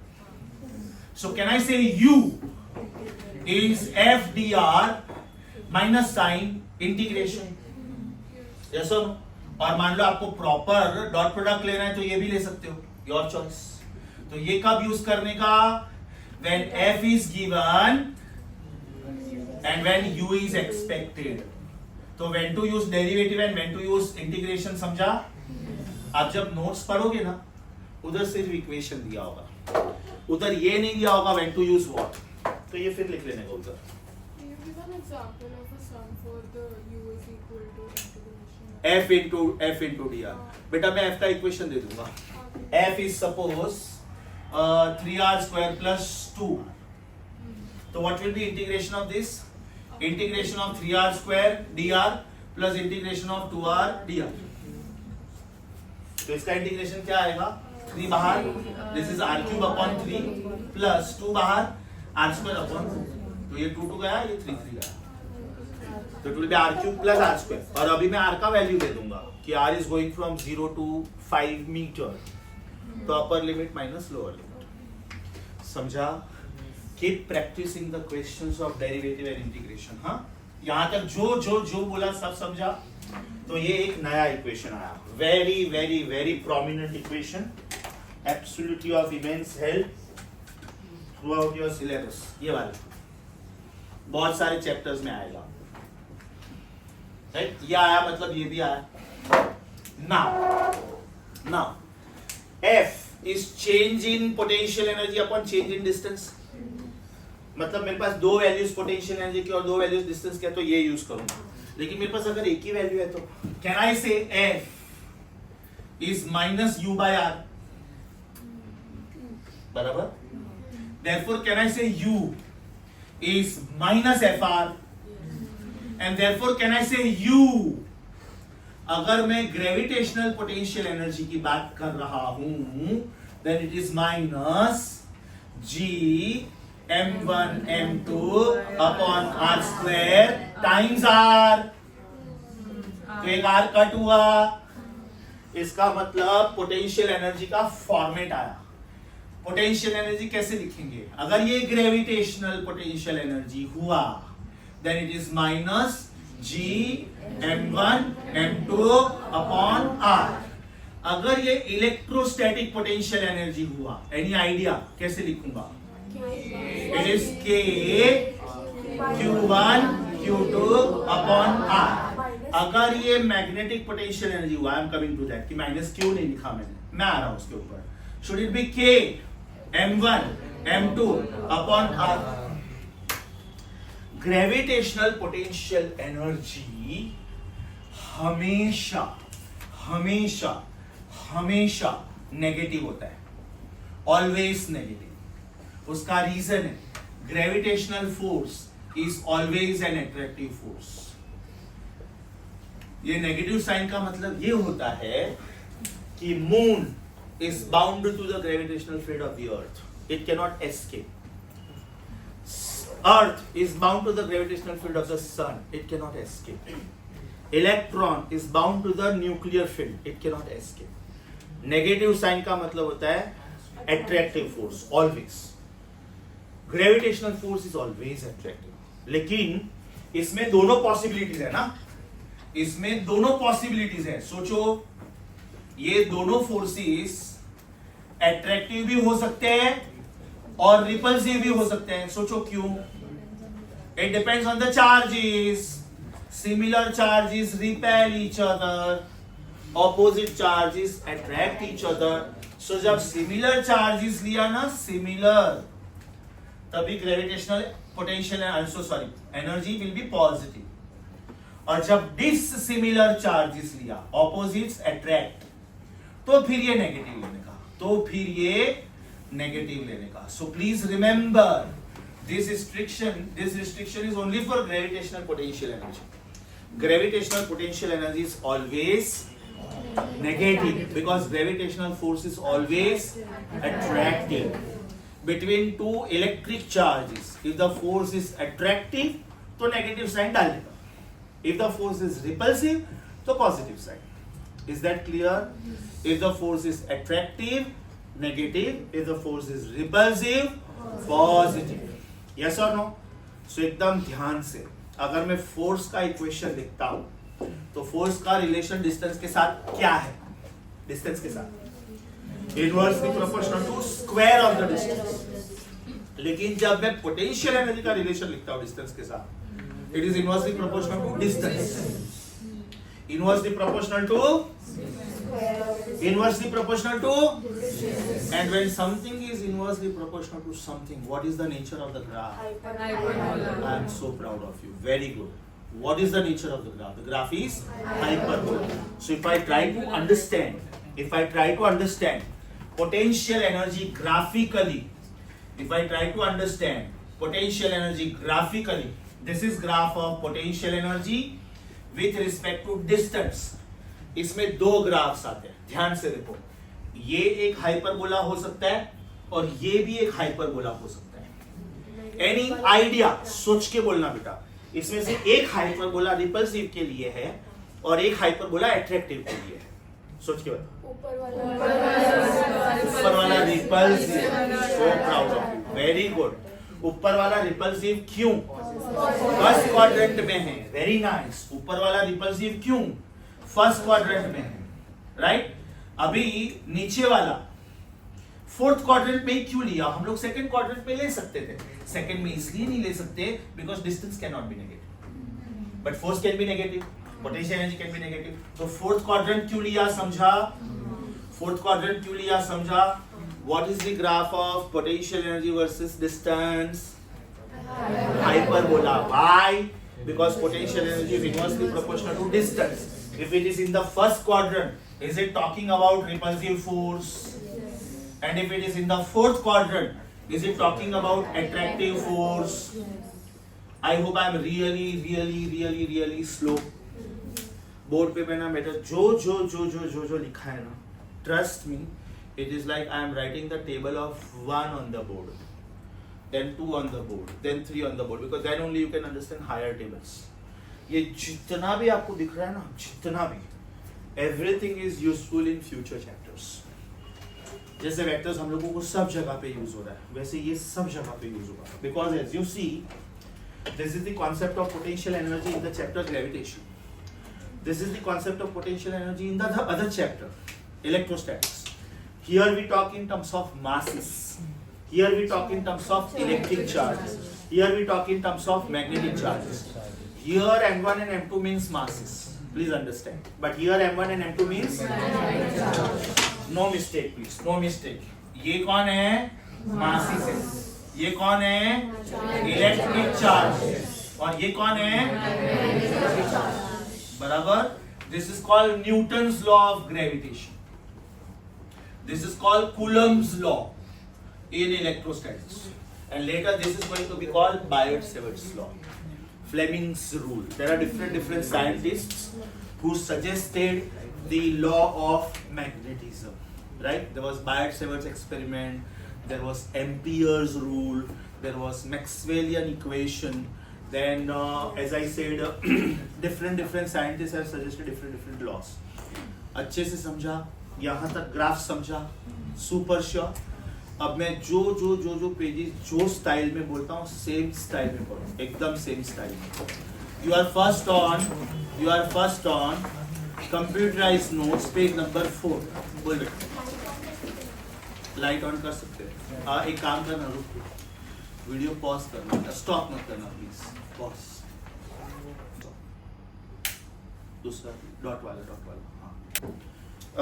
A: So can I say U is FDR minus sign integration? Yes or no? और मान लो आपको प्रॉपर डॉट प्रोडक्ट लेना है तो ये भी ले सकते हो, योर चॉइस. तो ये कब यूज करने का? When F is given and when U is expected. तो when to use derivative and when to use integration समझा? आप जब नोट्स पढ़ोगे ना, उधर सिर्फ इक्वेशन दिया होगा, उधर ये नहीं दिया होगा when to use what. तो ये फिर लिख लेने का उधर. F into dr. बेटा मैं F का इक्वेशन दे दूंगा. F is suppose 3r square plus 2. तो what will be integration of this? Integration of 3r square dr plus integration of 2r dr. तो इसका इंटीग्रेशन क्या आएगा? 3 बाहर, this is r cube upon 3 plus 2 बाहर r square upon 2. तो ये 2 गया, ये 3 गया. तो it will be r cube plus r square. और अभी मैं r का वैल्यू दे दूंगा कि r is going from 0 to 5 meter. तो upper limit minus lower limit. समझा? Keep practicing the questions of derivative and integration. हाँ, यहां तक जो बोला सब समझा. तो ये एक नया इक्वेशन आया, very very very prominent equation, absolutely of immense help through out your syllabus. ये वाला बहुत सारे चैप्टर्स में आएगा. राइट? ये आया मतलब ये भी आया. Now F is change in potential energy upon change in distance. मतलब मेरे पास दो वैल्यूज पोटेंशियल एनर्जी की और दो वैल्यूज डिस्टेंस के, तो ये यूज करूंगा। लेकिन मेरे पास अगर एक ही वैल्यू है तो can I say F is minus U by R, बराबर। Therefore can I say U is minus FR and therefore can I say U, अगर मैं ग्रेविटेशनल पोटेंशियल एनर्जी की बात कर रहा हूं then it is minus G M1 M2 upon R square times R। तो एक R कट हुआ, इसका मतलब पोटेंशियल एनर्जी का फॉर्मेट आया। पोटेंशियल एनर्जी कैसे लिखेंगे? अगर ये ग्रेविटेशनल पोटेंशियल एनर्जी हुआ then it is minus G M1 M2 upon R। अगर ये इलेक्ट्रोस्टैटिक पोटेंशियल एनर्जी हुआ, एनी आइडिया कैसे लिखूंगा? It is K Q1 Q2 upon R। अगर ये मैग्नेटिक पोटेंशियल एनर्जी हुआ, I am coming to that, कि माइनस क्यों नहीं लिखा मैंने, मैं आ रहा हूं उसके ऊपर। Should it be K M1 M2 upon R। Gravitational potential energy हमेशा हमेशा हमेशा नेगेटिव होता है, ऑलवेज नेगेटिव। उसका रीजन है gravitational force is always an attractive force. ये नेगेटिव साइन का मतलब ये होता है कि moon is bound to the gravitational field of the earth, it cannot escape. Earth is bound to the gravitational field of the sun, it cannot escape. Electron is bound to the nuclear field, it cannot escape. Negative sign का मतलब होता है attractive force, always. Gravitational force is always attractive. लेकिन इसमें दोनों possibilities है ना, इसमें दोनों possibilities है। सोचो ये दोनों फोर्सेस अट्रैक्टिव भी हो सकते हैं और रिपल्सिव भी हो सकते हैं। सोचो क्यों? It depends on the charges. Similar charges repel each other, opposite charges attract each other. So जब सिमिलर चार्जेस लिया ना, सिमिलर, तभी gravitational potential energy will be positive. और जब डिसिमिलर चार्जेस लिया, ऑपोजिट्स अट्रैक्ट, तो फिर ये नेगेटिव लेने का, so please remember this restriction is only for gravitational potential energy. Gravitational potential energy is always negative because gravitational force is always attractive. Between two electric charges if the force is attractive तो negative sign डालेगा, if the force is repulsive तो positive sign. Is that clear? If the force is attractive, negative. If the force is repulsive, positive. Yes or no? So एकदम ध्यान से, अगर मैं force का equation लिखता हूं तो फोर्स का रिलेशन डिस्टेंस के साथ क्या है? डिस्टेंस के साथ inversely proportional to square of the distance. लेकिन जब मैं पोटेंशियल एनर्जी का रिलेशन लिखता हूं डिस्टेंस के साथ, it is inversely proportional to distance. Inversely proportional to and when something is inversely proportional to something, what is the nature of the graph? I am so proud of you. Very good. What is the nature of the graph? The graph is hyperbola. So if I try to understand potential energy graphically, this is graph of potential energy with respect to distance. इसमें दो graphs आते हैं, ध्यान से देखो। ये एक hyperbola हो सकता है और ये भी एक हाइपरबोला हो सकता है। Any idea? सोच के बोलना बेटा। इसमें से एक हाइपरबोला रिपल्सिव के लिए है और एक हाइपरबोला अट्रैक्टिव के लिए है। सोच के बता। ऊपर वाला repulsive. So proud of you, very good. ऊपर वाला रिपल्सिव क्यों? फर्स्ट क्वाड्रेंट में है। Very nice. ऊपर वाला रिपल्सिव क्यों? फर्स्ट क्वाड्रेंट में है, राइट? अभी नीचे वाला फोर्थ क्वाड्रेंट में क्यों लिया? हम लोग सेकंड क्वाड्रेंट में ले सकते थे। सेकंड में इसलिए नहीं ले सकते because distance can not be negative, but force can be negative, potential energy can be negative. तो फोर्थ क्वाड्रेंट क्यों लिया? समझा? फोर्थ क्वाड्रेंट क्यों लिया? समझा? What is the graph of potential energy versus distance? Hyperbola. Why? Because potential energy is inversely proportional to distance. If it is in the first quadrant, is it talking about repulsive force? And if it is in the fourth quadrant, is it talking about attractive force? I hope I am really slow. Board पे मैंने बेटा जो लिखा है ना, trust me, it is like I am writing the table of 1 on the board, then 2 on the board, then 3 on the board, because then only you can understand higher tables. ये जितना भी आपको दिख रहा है ना, जितना भी, everything is useful in future chapters. जैसे वेक्टर्स हम लोगों को सब जगह पे यूज हो रहा है, वैसे ये सब जगह पे यूज होगा, because as you see, this is the concept of potential energy in the chapter gravitation. This is the concept of potential energy in the other chapter, electrostatics. Here we talk in terms of masses. Here we talk in terms of electric charges. Here we talk in terms of magnetic charges. Here M1 and M2 means masses. Please understand. But here M1 and M2 means no mistake, please. No mistake. ये कौन है? Masses है. ये कौन है? Electric charge. और ये कौन है? बराबर. This is called Newton's law of gravitation. This is called Coulomb's law in electrostatics. And later this is going to be called Biot-Savart's law, Fleming's rule. There are different scientists who suggested the law of magnetism. Right? There was Biot-Savart's experiment. There was Ampere's rule. There was Maxwellian equation. Then, as I said, different scientists have suggested different laws. अच्छे से समझा, यहाँ तक graph समझा, super sure. अब मैं जो pages जो स्टाइल में बोलता हूँ, सेम स्टाइल में पढ़ो, एकदम सेम स्टाइल में. You are first on computerized notes, page number 4. बोल रहे लाइट ऑन कर सकते हैं. एक काम करना, रुक, वीडियो पॉज करना, स्टॉप मत करना प्लीज, पॉज. दूसरा डॉट वाला. हाँ,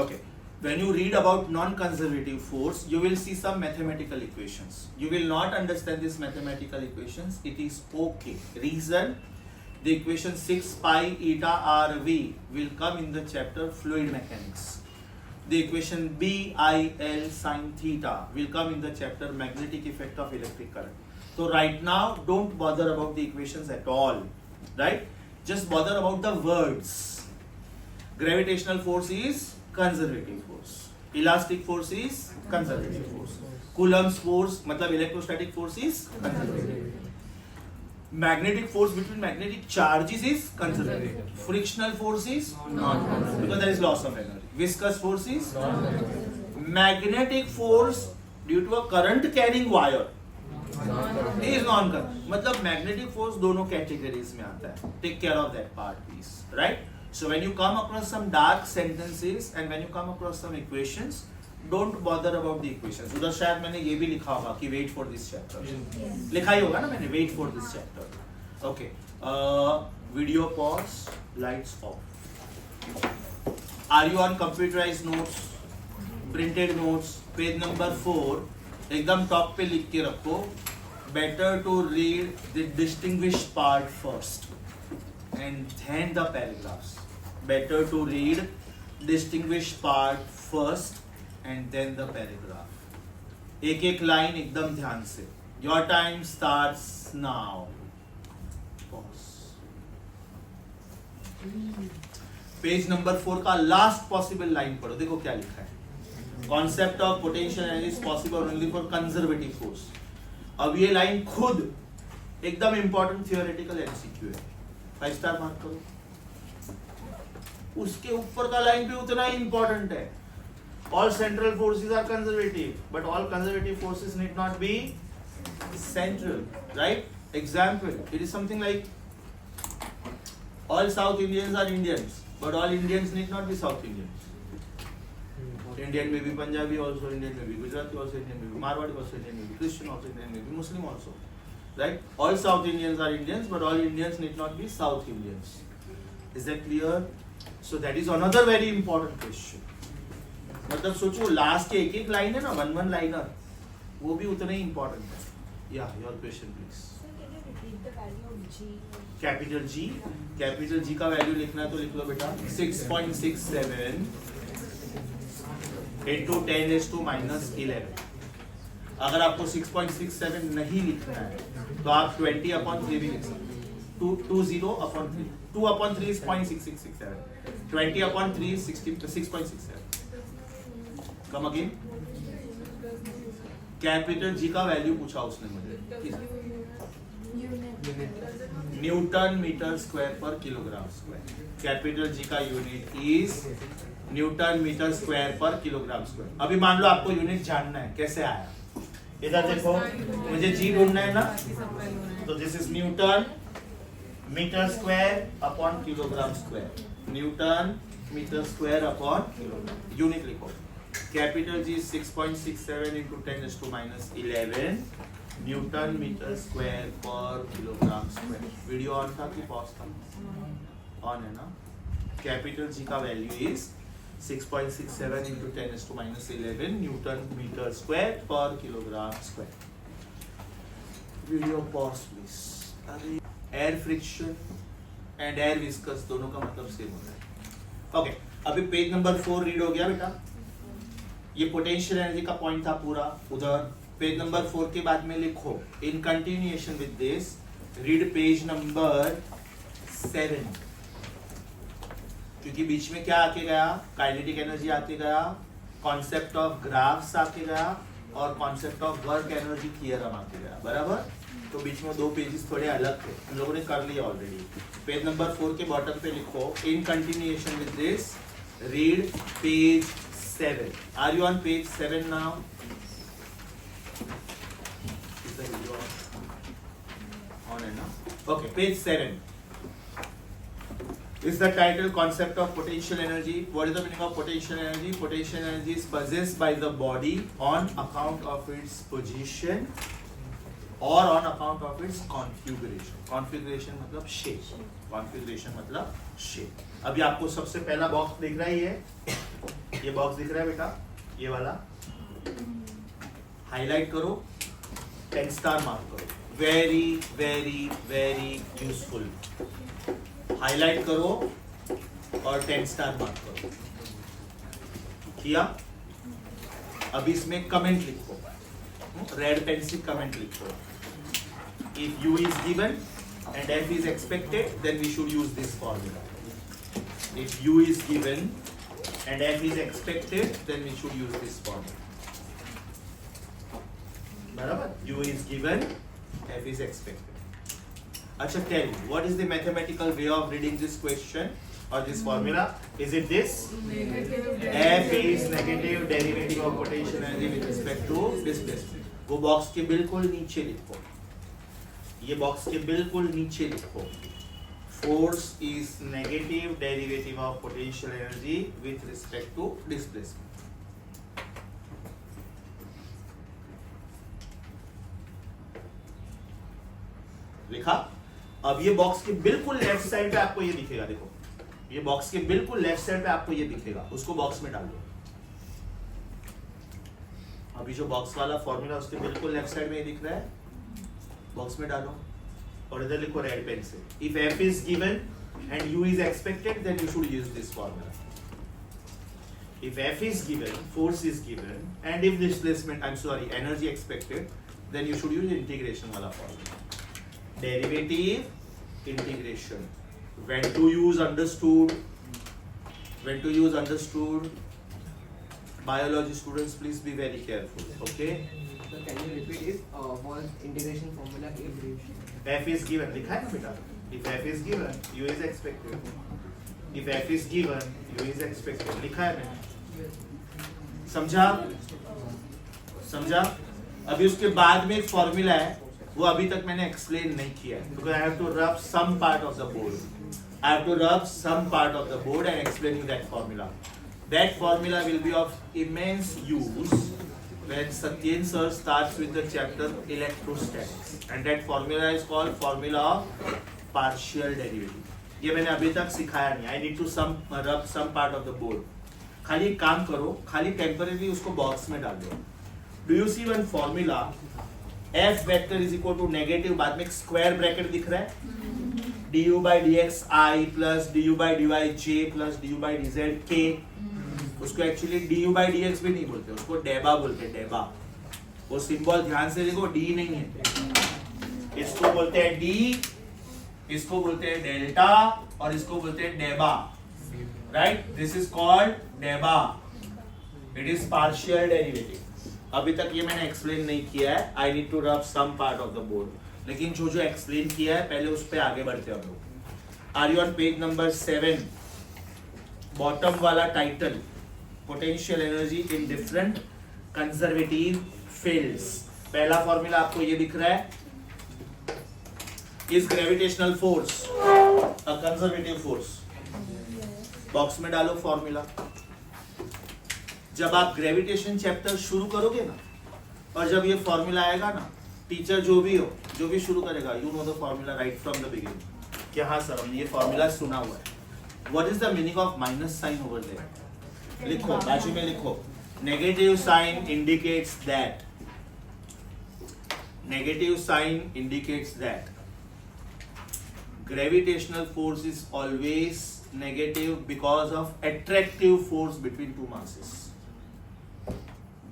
A: okay. When you read about non-conservative force, you will see some mathematical equations. You will not understand these mathematical equations. It is okay. Reason: the equation 6 pi eta RV will come in the chapter fluid mechanics. The equation BIL sin theta will come in the chapter magnetic effect of electric current. So right now, don't bother about the equations at all, right? Just bother about the words. Gravitational force is conservative force. Elastic force is conservative force. Coulomb's force, मतलब electrostatic force is conservative. Magnetic force between magnetic charges is conservative. Frictional force is non-conservative because there is loss of energy. Viscous force is non-conservative. Magnetic force due to a current carrying wire is non-conservative. मतलब magnetic force दोनों categories में आता है. Take care of that part, please. Right? So when you come across some dark sentences and when you come across some equations, don't bother about the equations. उधर शायद मैंने ये भी लिखा होगा कि wait for this chapter. लिखा ही होगा ना मैंने, wait for this chapter. Okay. Video pause. Lights off. Are you on computerized notes? Printed notes. Page number 4. एकदम टॉप पे लिख के रखो. Better to read the distinguished part first and then the paragraphs. Better to read distinguished part first and then the paragraph. एक line एकदम ध्यान से. Your time starts now. Pause. Page number 4 का लास्ट पॉसिबल लाइन पढ़ो. देखो क्या लिखा है. Concept of potential energy is possible only for conservative force. अब ये लाइन खुद एकदम इंपॉर्टेंट थियोरेटिकल एमसीक्यू है. 5 स्टार मार्क करो. उसके ऊपर का लाइन भी उतना ही इंपॉर्टेंट है. All central forces are conservative, but all conservative forces need not be central, right? Example, it is something like all South Indians are Indians, but all Indians need not be South Indians. Indian may be Punjabi also, Indian may be Gujarati also, Indian may be Marwadi also, Indian may be Christian also, Indian may be Muslim also, right? All South Indians are Indians, but all Indians need not be South Indians. Is that clear? So that is another very important question. मतलब सोचो last के एक line है ना, one liner, वो भी उतना ही important है. या your question please. Capital G का वैल्यू लिखना है तो लिख लो बेटा 6.67 into 10⁻11। अगर आपको 6.67 नहीं लिखना है तो आप 20/3 भी लिख सकते हो। 20/3 2/3 is 0.6667 20/3 is 6.67। Come again capital G का वैल्यू पूछा उसने मुझे न्यूटन मीटर स्क्वायर पर किलोग्राम स्क्वायर। कैपिटल जी का unit is newton metre square पर किलोग्राम स्क्वायर। अभी मान लो आपको यूनिट जानना है, कैसे आया? इधर देखो, मुझे जी ढूंढना है ना, तो this is newton metre square upon kilogram square. Newton metre square upon kilogram. Unit लिखो, capital G 6.67 into 10⁻11 newton metre square पर किलोग्राम स्क्वायर। वीडियो ऑन था कि पॉज था? ऑन है ना। कैपिटल जी का value is 6.67 into 10⁻11 newton metre square पर kilogram square. Video pause please. Air friction and air viscous दोनों का मतलब सेम होता है। ओके, अभी पेज नंबर 4 रीड हो गया बेटा। ये पोटेंशियल एनर्जी का पॉइंट था पूरा उधर। पेज नंबर 4 के बाद में लिखो in continuation with this read page number 7, क्योंकि बीच में क्या आके गया? काइनेटिक एनर्जी आके गया, कॉन्सेप्ट ऑफ ग्राफ्स आके गया और concept of work energy theorem आके गया। बराबर? तो बीच में 2 पेजेस थोड़े अलग थे, हम लोगों ने कर लिया ऑलरेडी। पेज नंबर 4 के बॉटम पे लिखो in continuation with this read page 7। Are you on page 7 now? Is the video on है ना? Okay, page 7 is the title concept of potential energy. What is the meaning of potential energy? Potential energy is possessed by the body on account of its position or on account of its configuration. Configuration मतलब shape. Configuration मतलब shape. अभी आपको सबसे पहला box दिख रहा है, ये बॉक्स दिख रहा है बेटा, ये वाला। हाईलाइट करो, 10 स्टार मार्क करो। Very very very useful. Highlight करो और 10 स्टार मार्क करो। किया? अब इसमें कमेंट लिखो, रेड पेन से कमेंट लिखो। If U is given and F is expected, then we should use this formula. If U is given and F is expected, then we should use this formula. बराबर? U is given, F is expected. अच्छा, tell me, what is the mathematical way of reading this question or this formula? Is it this? F is negative derivative of potential energy with respect to displacement. वो box के बिल्कुल नीचे लिखो, ये box के बिल्कुल नीचे लिखो। Force is negative derivative of potential energy with respect to displacement. लिखा? अब ये बॉक्स के बिल्कुल लेफ्ट साइड पे आपको ये दिखेगा। देखो, ये बॉक्स के बिल्कुल लेफ्ट साइड पे आपको ये दिखेगा, उसको बॉक्स में डाल दो। अभी जो बॉक्स वाला फॉर्मूला उसके बिल्कुल लेफ्ट साइड में ये दिख रहा है, बॉक्स में डालो और इधर लिखो रेड पेन से if F is given and U is expected, then you should use this formula. If F is given, force is given, and if energy expected, then you should use integration वाला formula. Derivative, integration. When to use understood. Biology students, please be very careful. Okay.
B: So can you repeat it? Was integration formula
A: F is given. लिखा है ना बेटा? If F is given, U is expected. If F is given, U is expected. लिखा है मैंने। समझा? अभी उसके बाद में एक फॉर्मूला है, वो अभी तक मैंने एक्सप्लेन नहीं किया है, because I have to rub some part of the board. I have to rub some part of the board and explain you that formula. That formula will be of immense use when Satyen sir starts with the chapter electrostatics, and that formula is called formula of partial derivative. ये मैंने अभी तक सिखाया नहीं. I need to rub some part of the board. खाली काम करो, खाली टेम्परेरी उसको बॉक्स में डाल दो. Do you see one formula F vector is equal to negative, बाद में एक स्क्वायर ब्रैकेट दिख रहा है, du by dx I plus du by dy j plus du by dz k. उसको एक्चुअली du by dx भी नहीं बोलते, उसको डेबा बोलते हैं, डेबा. वो सिंबल ध्यान से देखो, d नहीं है. इसको बोलते हैं d, इसको बोलते हैं डेल्टा और इसको बोलते हैं डेबा. राइट, दिस इज कॉल्ड डेबा. It is partial derivative. अभी तक ये मैंने एक्सप्लेन नहीं किया है, आई need to rub some part of the board, लेकिन जो जो एक्सप्लेन किया है पहले उस पे आगे बढ़ते हैं हम लोग. Are you on page number 7, bottom वाला title, potential energy in different conservative fields. पहला फॉर्मूला आपको ये दिख रहा है, is gravitational force a conservative force. Box में डालो फॉर्मूला. जब आप ग्रेविटेशन चैप्टर शुरू करोगे ना, और जब ये फॉर्मूला आएगा ना, टीचर जो भी हो, जो भी शुरू करेगा, you know the formula right from the beginning, कि हाँ सर हमने ये फॉर्मूला सुना हुआ है. What is the meaning of minus sign over there? लिखो, बाजू में लिखो, negative sign indicates that, negative sign indicates that gravitational force is always negative because of attractive force between two masses.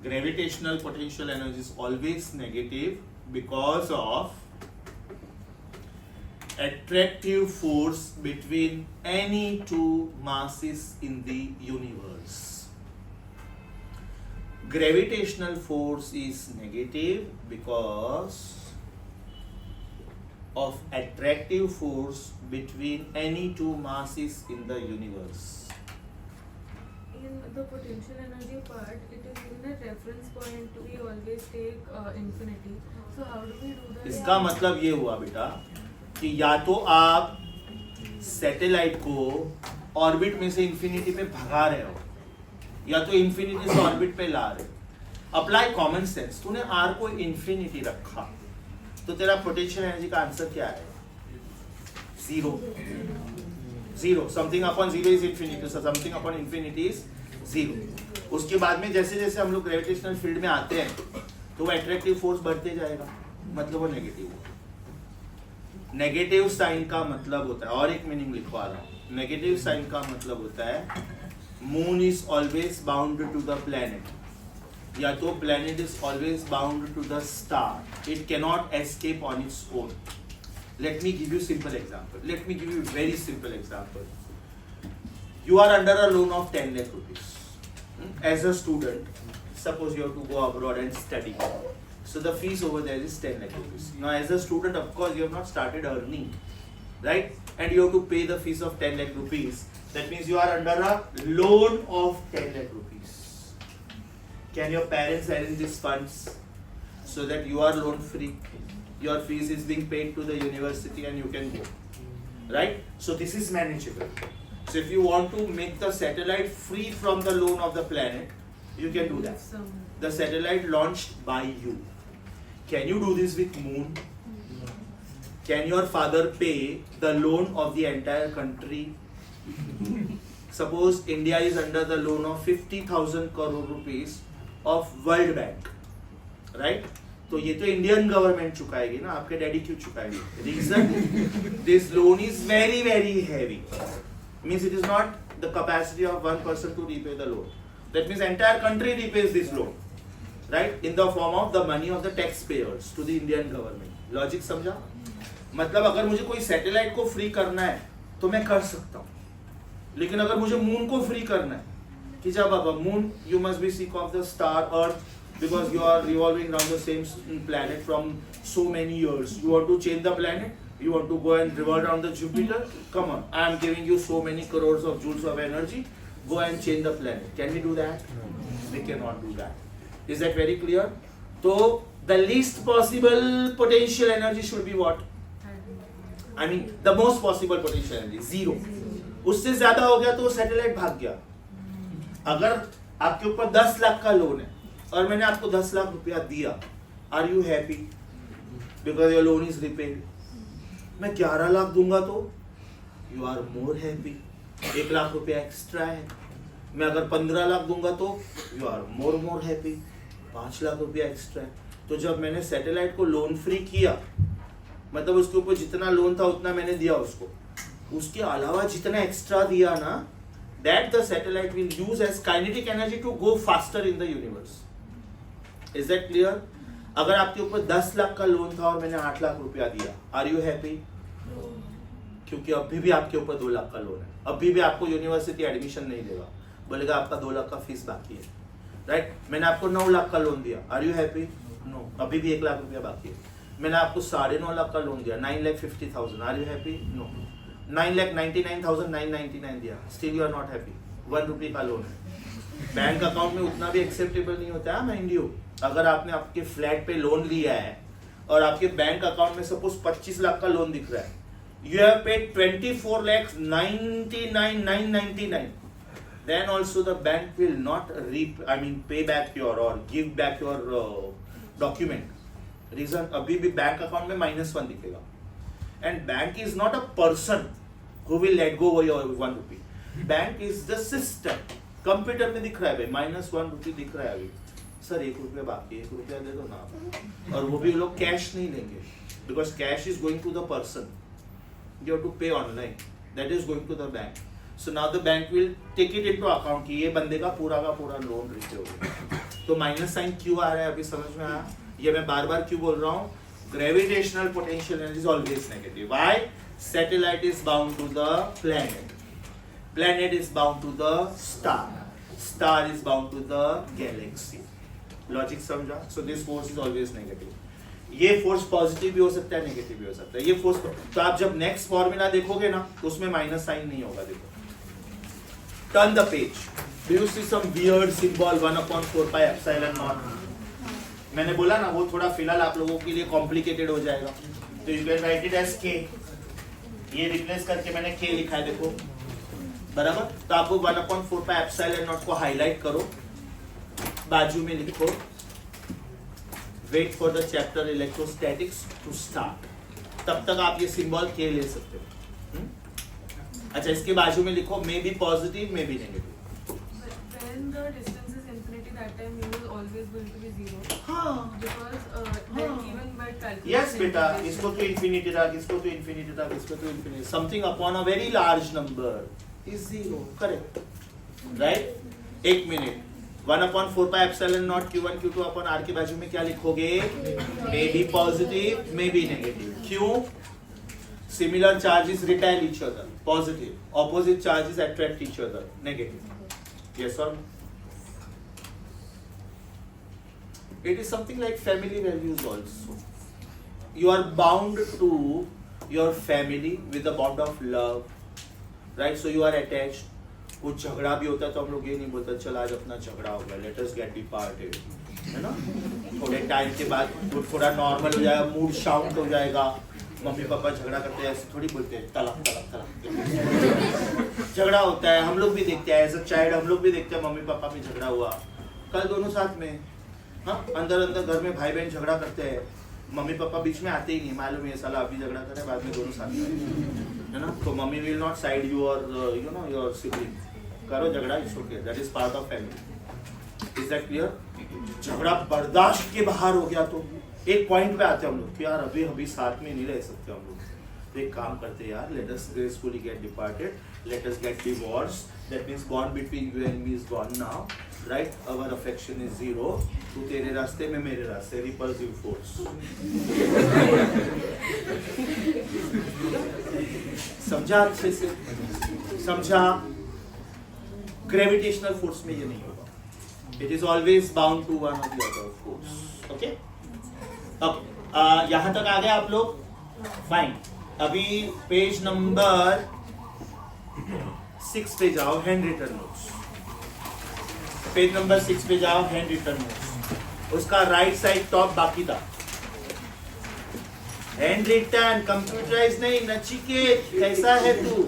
A: Gravitational potential energy is always negative because of attractive force between any two masses in the universe. Gravitational force is negative because of attractive force between any two masses in the universe.
C: In the potential energy part, it is in a reference point we always take infinity. So how do we do that?
A: इसका मतलब ये हुआ बेटा कि या तो आप satellite को ऑर्बिट में से इंफिनिटी पे भगा रहे हो, या तो इंफिनिटी से ऑर्बिट पे ला रहे हो. Apply common sense. तूने आर को इंफिनिटी रखा, तो तेरा पोटेंशियल एनर्जी का आंसर क्या है? Zero. Zero. Something upon zero is infinity, so something upon infinity is zero. उसके बाद में जैसे जैसे हम लोग ग्रेविटेशनल फील्ड में आते हैं, तो वो अट्रैक्टिव फोर्स बढ़ते जाएगा, मतलब वो नेगेटिव होगा. नेगेटिव साइन का मतलब होता है, और एक मीनिंग लिखवा रहा हूं, नेगेटिव साइन का मतलब होता है moon is always bound to the planet, या तो planet is always bound to the star. It cannot escape on its own. Let me give you simple example. Let me give you very simple example. You are under a loan of 10 lakh rupees. As a student, suppose you have to go abroad and study. So the fees over there is 10 lakh rupees. Now as a student, of course, you have not started earning, right? And you have to pay the fees of 10 lakh rupees. That means you are under a loan of 10 lakh rupees. Can your parents arrange these funds so that you are loan free? Your fees is being paid to the university and you can go, right? So this is manageable. So if you want to make the satellite free from the loan of the planet, you can do that. The satellite launched by you. Can you do this with moon? Can your father pay the loan of the entire country? Suppose India is under the loan of 50,000 crore rupees of World Bank, right? तो ये तो Indian government चुकाएगी ना, आपके daddy क्यों चुकाएंगे? Reason, this loan is very very heavy. Means it is not the capacity of one person to repay the loan. That means entire country repays this loan, right, in the form of the money of the tax payers to the Indian government. Logic समझा? मतलब अगर मुझे कोई satellite को free करना है तो मैं कर सकता हूँ, लेकिन अगर मुझे मून को फ्री करना है, कि जब बाबा moon, you must be sick of the star earth because you are revolving around the same planet from so many years. You want to change the planet? You want to go and revolve around the Jupiter? Come on, I am giving you so many crores of joules of energy. Go and change the planet. Can we do that? We cannot do that. Is that very clear? So the least possible potential energy should be what? I mean the most possible potential energy, zero. उससे ज्यादा हो गया तो satellite भाग गया. अगर आपके ऊपर 10 लाख का लोन है और मैंने आपको 10 लाख रुपया दिया, are you happy because your loan is repaid? मैं 11 लाख दूंगा तो you are more happy, 1 lakh रुपया एक्स्ट्रा है. मैं अगर 15 लाख दूंगा तो you are more happy, 5 lakh रुपया एक्स्ट्रा है. तो जब मैंने सैटेलाइट को लोन फ्री किया, मतलब उसके ऊपर जितना लोन था उतना मैंने दिया उसको, उसके अलावा जितना एक्स्ट्रा दिया ना, that the satellite will use as kinetic energy to go faster in the universe. Is that clear? अगर आपके ऊपर 10 लाख का लोन था और मैंने 8 लाख रुपया दिया, आर यू हैप्पी? क्योंकि अभी भी आपके ऊपर 2 लाख का लोन है, अभी भी आपको यूनिवर्सिटी एडमिशन नहीं देगा, बोलेगा आपका 2 लाख का फीस बाकी है, राइट? मैंने आपको 9 लाख का लोन दिया, आर यू हैप्पी? नो, अभी भी 1 लाख रुपया बाकी है। मैंने आपको 9.5 लाख का लोन दिया, 9,50,000, आर यू हैप्पी? नो। 9,99,999 दिया, still you are not happy. 1 रुपये का लोन है, बैंक अकाउंट में उतना भी एक्सेप्टेबल नहीं होता है, माइंड यू। अगर आपने आपके फ्लैट पे लोन लिया है और आपके बैंक अकाउंट में सपोज 25 लाख का लोन दिख रहा है, you have paid 24,99,999, then also the bank will not pay back your or give back your document. Reason, अभी भी बैंक अकाउंट में -1 दिखेगा, and bank is not a person who will let go your 1 rupee. Bank is the system. Computer में दिख रहा है भाई -1 रुपये दिख रहा है अभी, सर 1 रुपया बाकी, 1 रुपया दे दो ना, और वो भी लोग कैश नहीं लेंगे, because cash is going to the person, you have to pay online, that is going to the bank. So now the bank will take it into account कि ये बंदे का पूरा लोन रिपे हो गया. तो माइनस साइन क्यों आ रहा है अभी समझ में आया? ये मैं बार बार क्यों बोल रहा हूँ? Gravitational potential energy is always negative. Why? Satellite is bound to the planet, planet is bound to the star is bound to the galaxy. Logic समझा? So this force is always negative. ये force positive भी हो सकता है, negative भी हो सकता है. ये फोर्स, तो आप जब नेक्स्ट फॉर्मूला देखोगे ना तो उसमें माइनस साइन नहीं होगा. देखो, turn the page. Do you see some weird symbol 1/4 pi epsilon naught? मैंने बोला ना वो थोड़ा फिलहाल आप लोगों के लिए कॉम्प्लिकेटेड हो जाएगा, तो you can write it as k. ये रिप्लेस करके मैंने k लिखा है, देखो बराबर. तो आप 1/4 pi epsilon naught को हाईलाइट करो, बाजू में लिखो wait for the chapter electrostatics to start. तब तक आप ये सिंबल के ले सकते हो. अच्छा, इसके बाजू में लिखो मे be positive may be negative.
C: When the distance is infinity, that time mu is always going to be 0.
A: हाँ,
C: Because then even by calculation.
A: Yes बेटा, इसको तो इन्फिनिटी रख, इसको तो इन्फिनिटी रख, इसको तो infinity, something upon a very large number is 0. Correct, right? 1 minute. 1/4 pi epsilon naught q1 q2 upon r के बाजू में क्या लिखोगे? May be positive may be negative. क्यों? Similar charges repel each other, positive. Opposite charges attract each other, negative. Yes और it is something like family values also. You are bound to your family with a bond of love, right? So you are attached. कुछ झगड़ा भी होता है तो हम लोग ये नहीं बोलते चल आज अपना झगड़ा हो गया, लेट अस गेट डिपार्टेड, है ना? थोड़े टाइम के बाद थोड़ा नॉर्मल हो जाएगा, मूड शाउट हो जाएगा. मम्मी पापा झगड़ा करते हैं ऐसे थोड़ी बोलते हैं तलाक तलाक तलाक. झगड़ा होता है, हम लोग भी देखते हैं एज अ चाइल्ड, हम लोग भी देखते हैं मम्मी पापा में झगड़ा हुआ, कल दोनों साथ में. हाँ, अंदर घर में भाई बहन झगड़ा करते हैं, मम्मी पापा बीच में आते ही नहीं, मालूम है साला अभी झगड़ा करे बाद में दोनों साथ में, है ना? तो mummy will not side you और यू नो योर सिबलिंग. करो झगड़ा, it's okay, that is part of family. Is that clear? झगड़ा बर्दाश्त के बाहर हो गया तो एक पॉइंट पे आते हैं हम लोग कि यार अभी साथ में नहीं रह सकते हम लोग, तो एक काम करते हैं यार, let us gracefully get departed, let us get divorce. That means bond between you and me is gone now, right? Our affection is 0. तू तेरे रास्ते में मेरे रास्ते, रिपल्सिव फोर्स. समझा? अच्छे से समझा? ग्रेविटेशनल फोर्स में ये नहीं होगा, it is always bound to one of the other force. Okay, अब यहां तक आ गए आप लोग? फाइन. अभी पेज नंबर 6 पे जाओ, hand written notes. Page number 6 पे जाओ, हैंड रिटन नोट्स. उसका राइट साइड टॉप बाकी था. हैंड रिटन, कंप्यूटराइज नहीं. नचिकेत, कैसा है तू?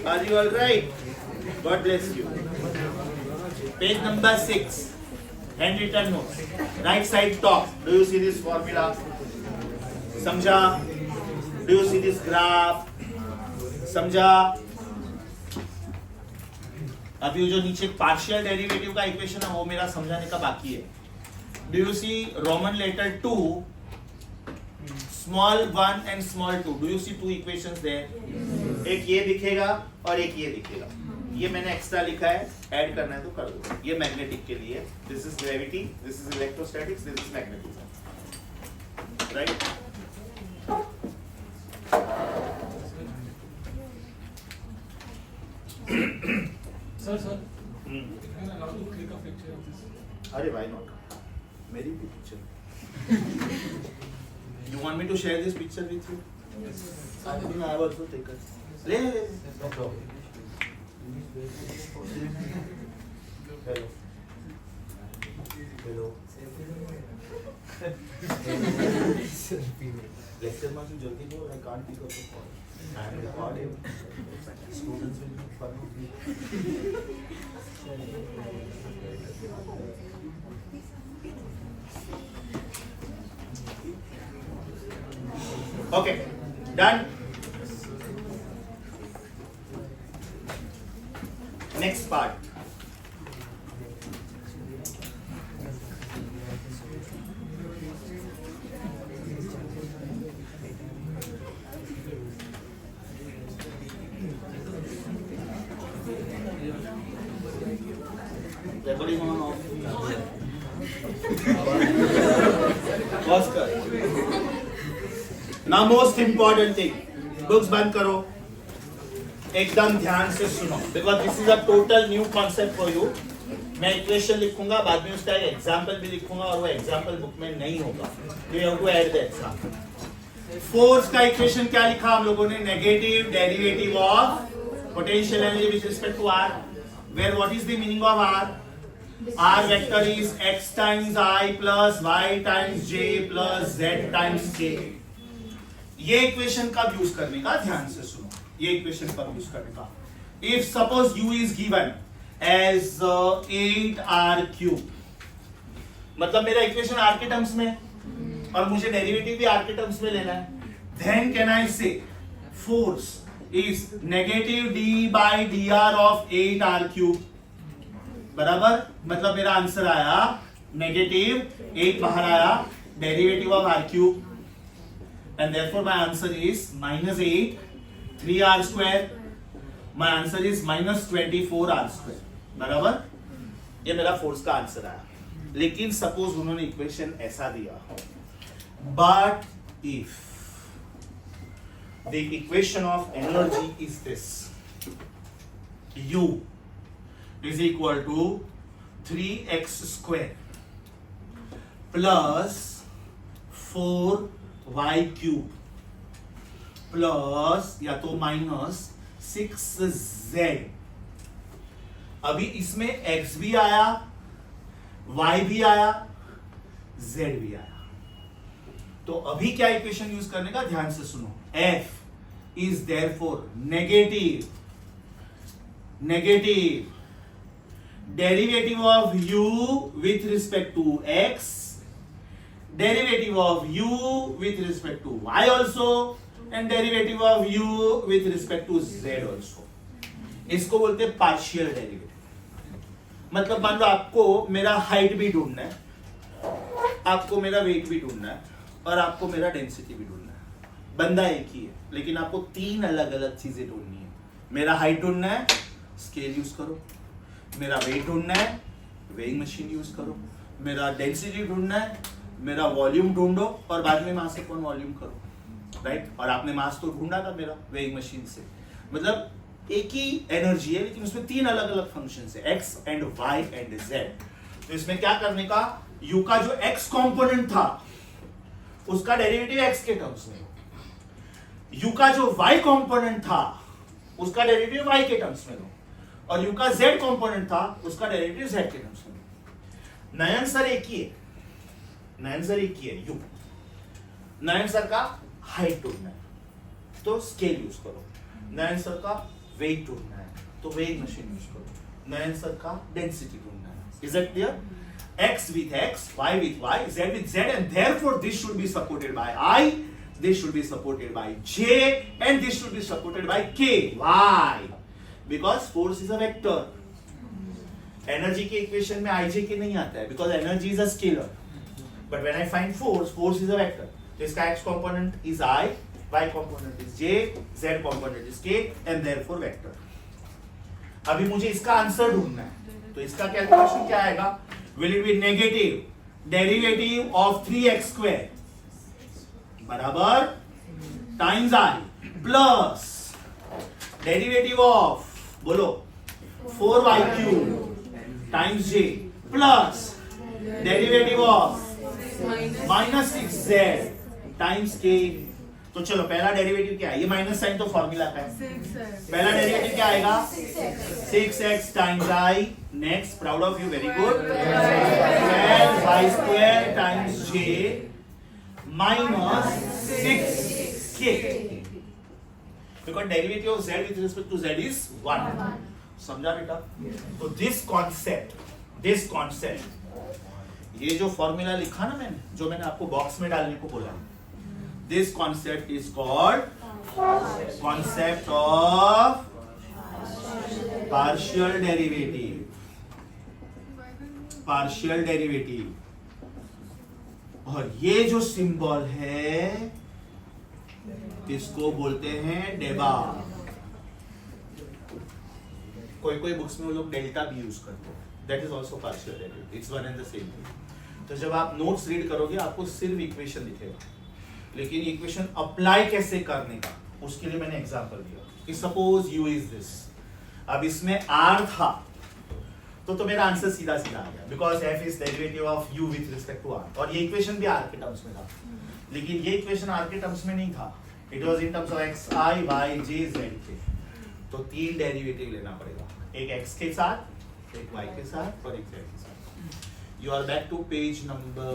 A: Are you all right? God bless you. Page number 6, hand written notes, right side top. Do you see this formula? समझा? Do you see this graph? समझा? अभी जो नीचे पार्शियल डेरिवेटिव का इक्वेशन है वो मेरा समझाने का बाकी है. do you see Roman letter 2, small 1 and small 2? Do you see two equations there? एक ये दिखेगा और एक ये दिखेगा. ये मैंने एक्स्ट्रा लिखा है, ऐड करना है तो कर दो. ये मैग्नेटिक के लिए, this is gravity, this is electrostatics, this is magnetism, right?
D: Sir, if you are allowed to click a picture of this.
A: अरे why not? मेरी भी picture. You want me to share this picture with you?
D: Yes.
A: I have also taken. ले.
E: No problem.
A: Hello. Hello. Lecture में जो जल्दी बोल, I can't pick up the call. I am recording. Students will make fun of me. Okay, done. Next part. Recording on off. Pause कर. Now most important thing. Books बंद करो. एकदम ध्यान से सुनो. Because this is a total new concept for you. मैं equation लिखूंगा, बाद में उसका एक एग्जाम्पल भी लिखूंगा और वो एग्जाम्पल बुक में नहीं होगा. You have to add the example. Force का इक्वेशन क्या लिखा हम लोगों ने? Negative derivative of potential energy with respect to R. Where what is the meaning of R? R vector is x times I plus y times j plus z times k. ये equation कब use करने का? ध्यान से सुनो. ये equation कब use करने का? If suppose u is given as 8r cube, मतलब मेरा इक्वेशन r के टर्म्स में और मुझे डेरिवेटिव भी r के टर्म्स में लेना है. Then can I say force is negative d by dr of 8r cube. बराबर, मतलब मेरा आंसर आया नेगेटिव 8 बाहर आया, derivative of r cube, and therefore my answer is -8 3r square. My answer is -24r square. बराबर, ये मेरा force का आंसर आया. लेकिन सपोज उन्होंने इक्वेशन ऐसा दिया, but if the equation of energy is this: U is equal to 3x square plus 4y cube plus या तो माइनस 6z. अभी इसमें x भी आया, y भी आया, z भी आया. तो अभी क्या इक्वेशन यूज करने का? ध्यान से सुनो. F is therefore negative derivative of u with respect to x, derivative of u with respect to y also, and derivative of u with respect to z also. इसको बोलते हैं पार्शियल डेरिवेटिव. मतलब मान लो आपको मेरा हाइट भी ढूंढना है, आपको मेरा वेट भी ढूंढना है और आपको मेरा डेंसिटी भी ढूंढना है. बंदा एक ही है, लेकिन आपको 3 अलग अलग चीजें ढूंढनी है. मेरा हाइट ढूंढना है, स्केल यूज करो. मेरा वेट ढूंढना है, वेइंग मशीन यूज करो. मेरा डेंसिटी ढूंढना है, मेरा वॉल्यूम ढूंढो और बाद में मास अपॉन वॉल्यूम करो. राइट? और आपने मास तो ढूंढा था मेरा वेइंग मशीन से. मतलब एक ही एनर्जी है, लेकिन उसमें 3 अलग अलग फंक्शंस है, X and Y and Z. तो इसमें क्या करने का? यू का जो एक्स कॉम्पोनेंट था उसका डेरिवेटिव एक्स के टर्म्स में, यू का जो y कंपोनेंट था उसका डेरिवेटिव y के टर्म्स में लो, और यू का z कंपोनेंट था उसका डेरिवेटिव z के टर्म्स में लो. नयन सर एक ही है, नयन सर एक ही है यू. नयन सर का हाइट ढूंढना है तो स्केल यूज करो. नयन सर का वेट ढूंढना है तो वेइंग मशीन यूज करो. नयन सर का डेंसिटी ढूंढना है. Is it clear? x with x, y with y, z with z, and therefore this should be supported by I, this should be supported by J, and this should be supported by K. Why? Because force is a vector. Energy के equation में IJ के नहीं आता है, because energy is a scalar. But when I find force is a vector. So इसका x component is I, y component is j, z component is k, and therefore vector. अभी मुझे इसका answer ढूंढना है, तो इसका कैलकुलेशन क्या आएगा? Will it be negative derivative of 3x square बराबर times I plus derivative of बोलो 4y cube times j plus derivative of minus 6z times k. तो चलो पहला डेरिवेटिव क्या है? ये माइनस साइन तो फॉर्मूला का है. पहला डेरिवेटिव क्या आएगा? 6x times I. Next, proud of you, very good. 12y square times j minus 6k. Because derivative of z with respect to z is 1. समझा बेटा? तो दिस कॉन्सेप्ट ये जो फॉर्मूला लिखा ना मैंने, जो मैंने आपको बॉक्स में डालने को बोला, this concept is called concept of partial derivative. और ये जो सिंबल है इसको बोलते हैं डेबा. कोई बुक्स में वो लोग डेल्टा भी यूज करते हैं. That is also partial derivative. It's one and the same thing. तो जब आप नोट्स रीड करोगे आपको सिर्फ इक्वेशन दिखेगा, लेकिन इक्वेशन अप्लाई कैसे करने का उसके लिए मैंने एग्जांपल दिया कि सपोज u इज दिस. अब इसमें r था तो मेरा आंसर सीधा आ गया, because f is derivative of u with respect to r. और ये इक्वेशन भी r के टर्म्स में था, लेकिन ये इक्वेशन r के टर्म्स में नहीं था. It was in terms of x i y j z k. तो 3 डेरिवेटिव लेना पड़ेगा, एक x के साथ, एक y के साथ और एक z के साथ. You are back to page number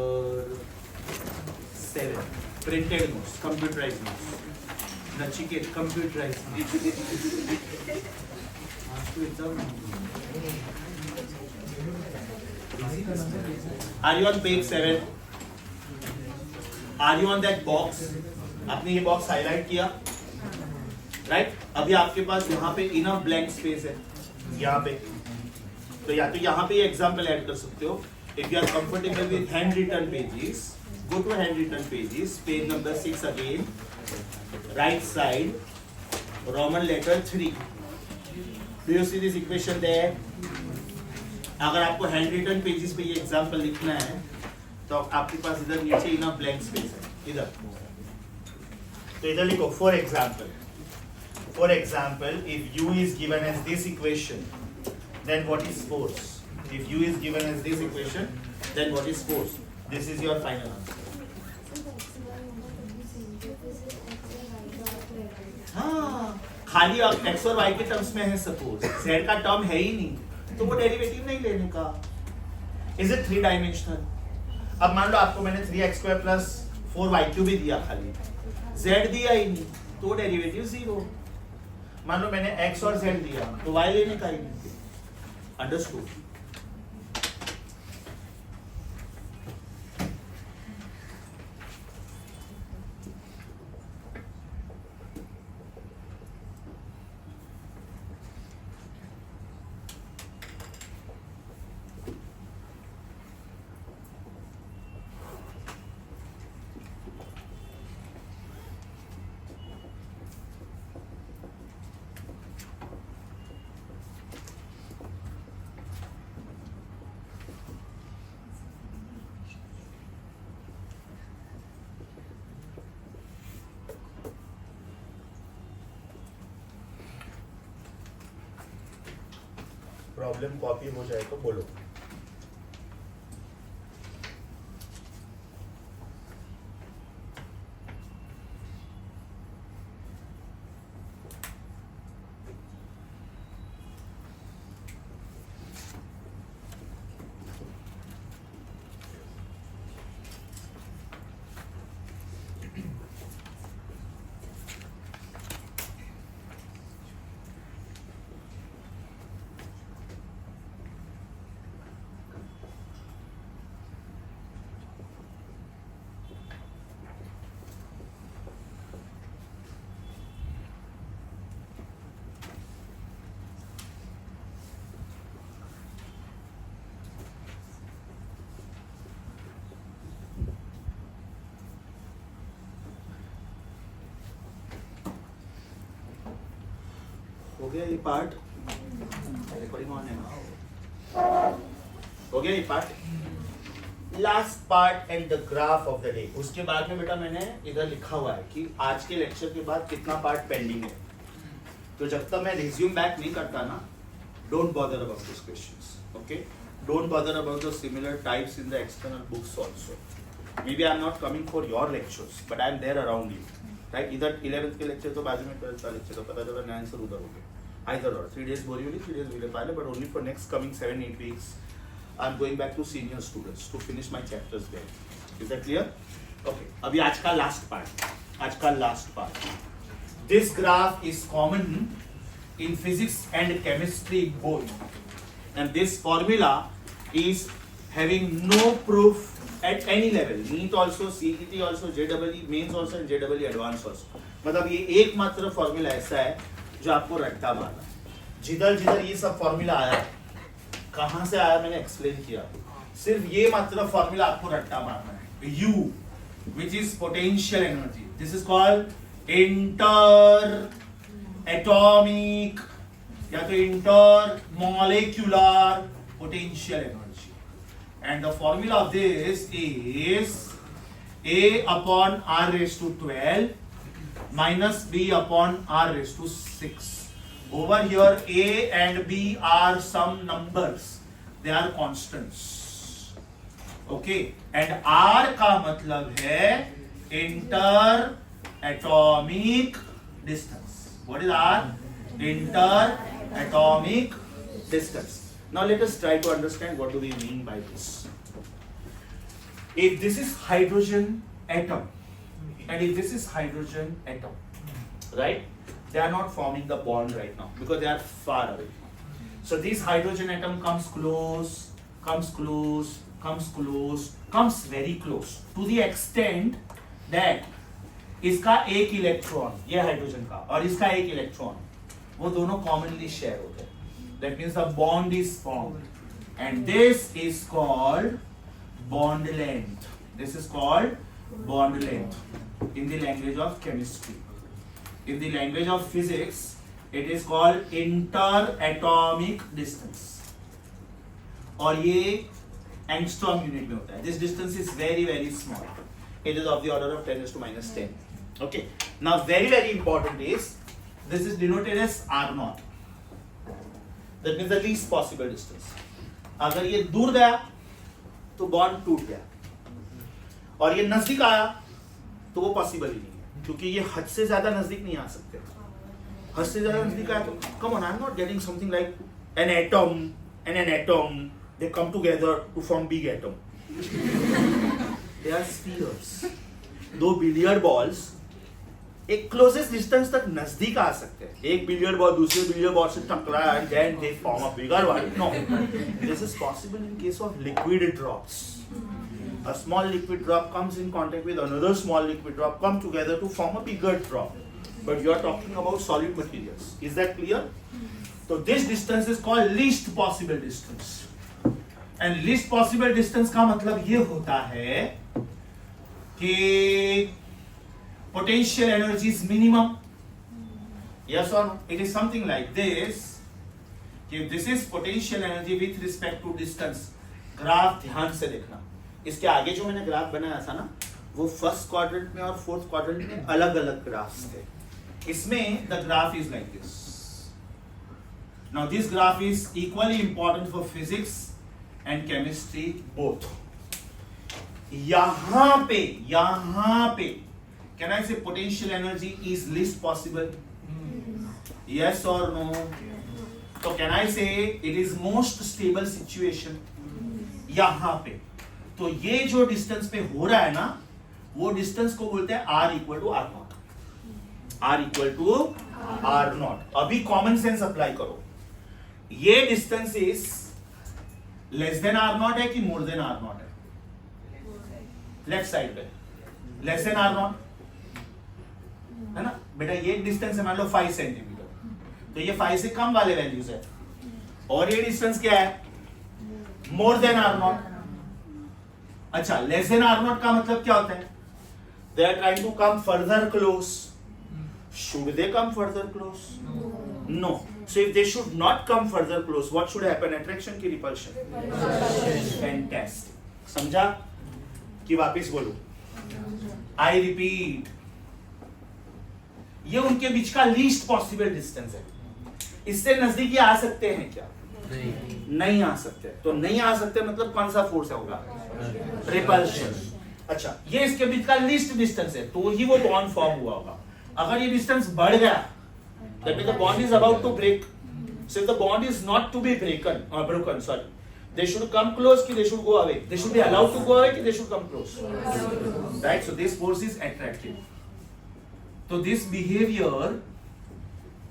A: 7. Printed notes, computerized notes. Nachiket, computerized notes. आज तो exam Are you on page 7? Are you on that box? आपने ये बॉक्स हाईलाइट किया, राइट? अभी आपके पास यहाँ पे इनफ ब्लैंक स्पेस है, यहाँ पे. तो या तो यहाँ पे ये एग्जाम्पल ऐड कर सकते हो. If you are comfortable with handwritten pages, go to handwritten pages, page number 6 again, right side, Roman letter 3. Do you see this equation there? अगर आपको handwritten pages पे ये एग्जाम्पल लिखना है तो आपके पास इधर नीचे इनफ ब्लैंक स्पेस है, इधर. तो इधर लिखो for example, if u is given as this equation, then what is force? If u is given as this equation, then what is force? This is your final answer. हाँ, खाली x और y के terms में है. Suppose z का term है ही नहीं तो वो डेरिवेटिव नहीं लेने का. Is it 3 dimensional? अब मान लो आपको मैंने 3x square plus 4y भी दिया, खाली z दिया ही नहीं तो डेरिवेटिव 0. मान लो मैंने x और z दिया तो y लेने का ही नहीं. अंडरस्टूड? प्रॉब्लम कॉपी हो जाए तो बोलो. गया ये पार्ट, रिकॉर्डिंग ऑन है ना, हो गया ये part. Last part and the graph of the day. उसके बाद में बेटा मैंने इधर लिखा हुआ है कि आज के लेक्चर के बाद कितना पार्ट पेंडिंग है। तो जब तक मैं रिज्यूम बैक नहीं करता ना, don't bother about this questions, okay? Don't bother about the similar types in the external books also. Maybe I'm not coming for your lectures, but I'm there around you, right? इधर 11th के lecture तो बाजू में 12th का lecture तो पता चला नया आंसर उधर हो गया। Either or 3 days Borivali, 3 days Vilepale, but only for next coming 7-8 weeks. I'm going back to senior students to finish my chapters there. Is that clear? Okay. अभी आज का last part. आज का last part. This graph is common in physics and chemistry both, and this formula is having no proof at any level, NEET also, CET also, JEE mains also and JEE advanced also। मतलब ये एकमात्र formula ऐसा है जो आपको रट्टा मारना है। जिधर जिधर ये सब फॉर्मूला आया, कहाँ से आया मैंने एक्सप्लेन किया। सिर्फ ये मात्र फॉर्मूला आपको रट्टा मारना है। U, which is potential energy, this is called inter atomic या तो inter molecular potential energy। And the formula of this is A upon R raised to 12 minus B upon R raised to 6. Over here A and B are some numbers. They are constants. Okay. And R का मतलब है inter atomic distance. What is R? Inter atomic distance. Now let us try to understand what do we mean by this. If this is hydrogen atom and if this is hydrogen atom, right? They are not forming the bond right now because they are far away. So this hydrogen atom comes close, comes close, comes close, comes very close to the extent that इसका एक electron, ये hydrogen का, और इसका एक electron, वो दोनों commonly share होते हैं। That means a bond is formed, and this is called bond length. This is called bond length in the language of chemistry. In the language of physics, it is called interatomic distance. और ये angstrom unit में होता है. This distance is very very small. It is of the order of 10 to minus 10. Okay. Now very very important is this is denoted as R0. That means the least possible distance. अगर ये दूर गया तो bond टूट गया, और ये नजदीक आया तो वो पॉसिबल ही नहीं है, क्योंकि ये हद से ज्यादा नजदीक नहीं आ सकते। हद से ज्यादा नजदीक आया तो come on, I'm not getting something like an atom and an atom, they come together to form big atom. They are spheres. दो बिलियर्ड बॉल्स एक क्लोजेस्ट डिस्टेंस तक नजदीक आ सकते हैं। एक बिलियर्ड बॉल दूसरे बिलियर्ड बॉल से टकराया and then they form a bigger one. No, this is possible in case of liquid drops. A small liquid drop comes in contact with another small liquid drop, come together to form a bigger drop. But you are talking about solid materials. Is that clear? So this distance is called least possible distance. And least possible distance का मतलब ये होता है कि potential energy is minimum. Yes or no? It is something like this. If this is potential energy with respect to distance, graph ध्यान से देखना। इसके आगे जो मैंने ग्राफ बनाया था ना, वो फर्स्ट क्वाड्रेंट में और फोर्थ क्वाड्रेंट में अलग अलग ग्राफ्स थे। इसमें the graph is like this. Now this graph is equally important for physics and chemistry both. यहां पे can I say potential energy is least possible? Yes or no? So can I say it is most stable situation? यहाँ पे तो ये जो distance पे हो रहा है ना, वो डिस्टेंस को बोलते हैं R equal to R naught. R equal to R naught. अभी कॉमन सेंस अप्लाई करो। ये distance is less than R naught है कि मोर देन R नॉट है? लेफ्ट साइड पे लेस देन R नॉट है ना बेटा। ये डिस्टेंस है मान लो 5 सेंटीमीटर, तो ये 5 से कम वाले वैल्यूज है, और ये डिस्टेंस क्या है? More than R naught. अच्छा, लेस देन R नॉट का मतलब क्या होता है? They are trying to come further close. Should they come further close? No, So if they should not come further close, what should happen? Attraction की repulsion? Fantastic. समझा? कि वापिस बोलूं? I repeat. ये उनके बीच का लीस्ट पॉसिबल डिस्टेंस है. इससे नजदीकी आ सकते हैं क्या? नहीं आ सकते. तो नहीं आ सकते मतलब कौन सा फोर्स होगा? रिपल्शन. अच्छा, ये इसके बीच का लीस्ट डिस्टेंस है, तो ही वो बॉन्ड फॉर्म हुआ होगा. अगर ये डिस्टेंस बढ़ गया, that means the bond is about to break. So if the bond is not to be broken, sorry, they should come close, कि they should go away. They should be allowed to go away, कि they should come close. Right? So this force is attractive. So this behavior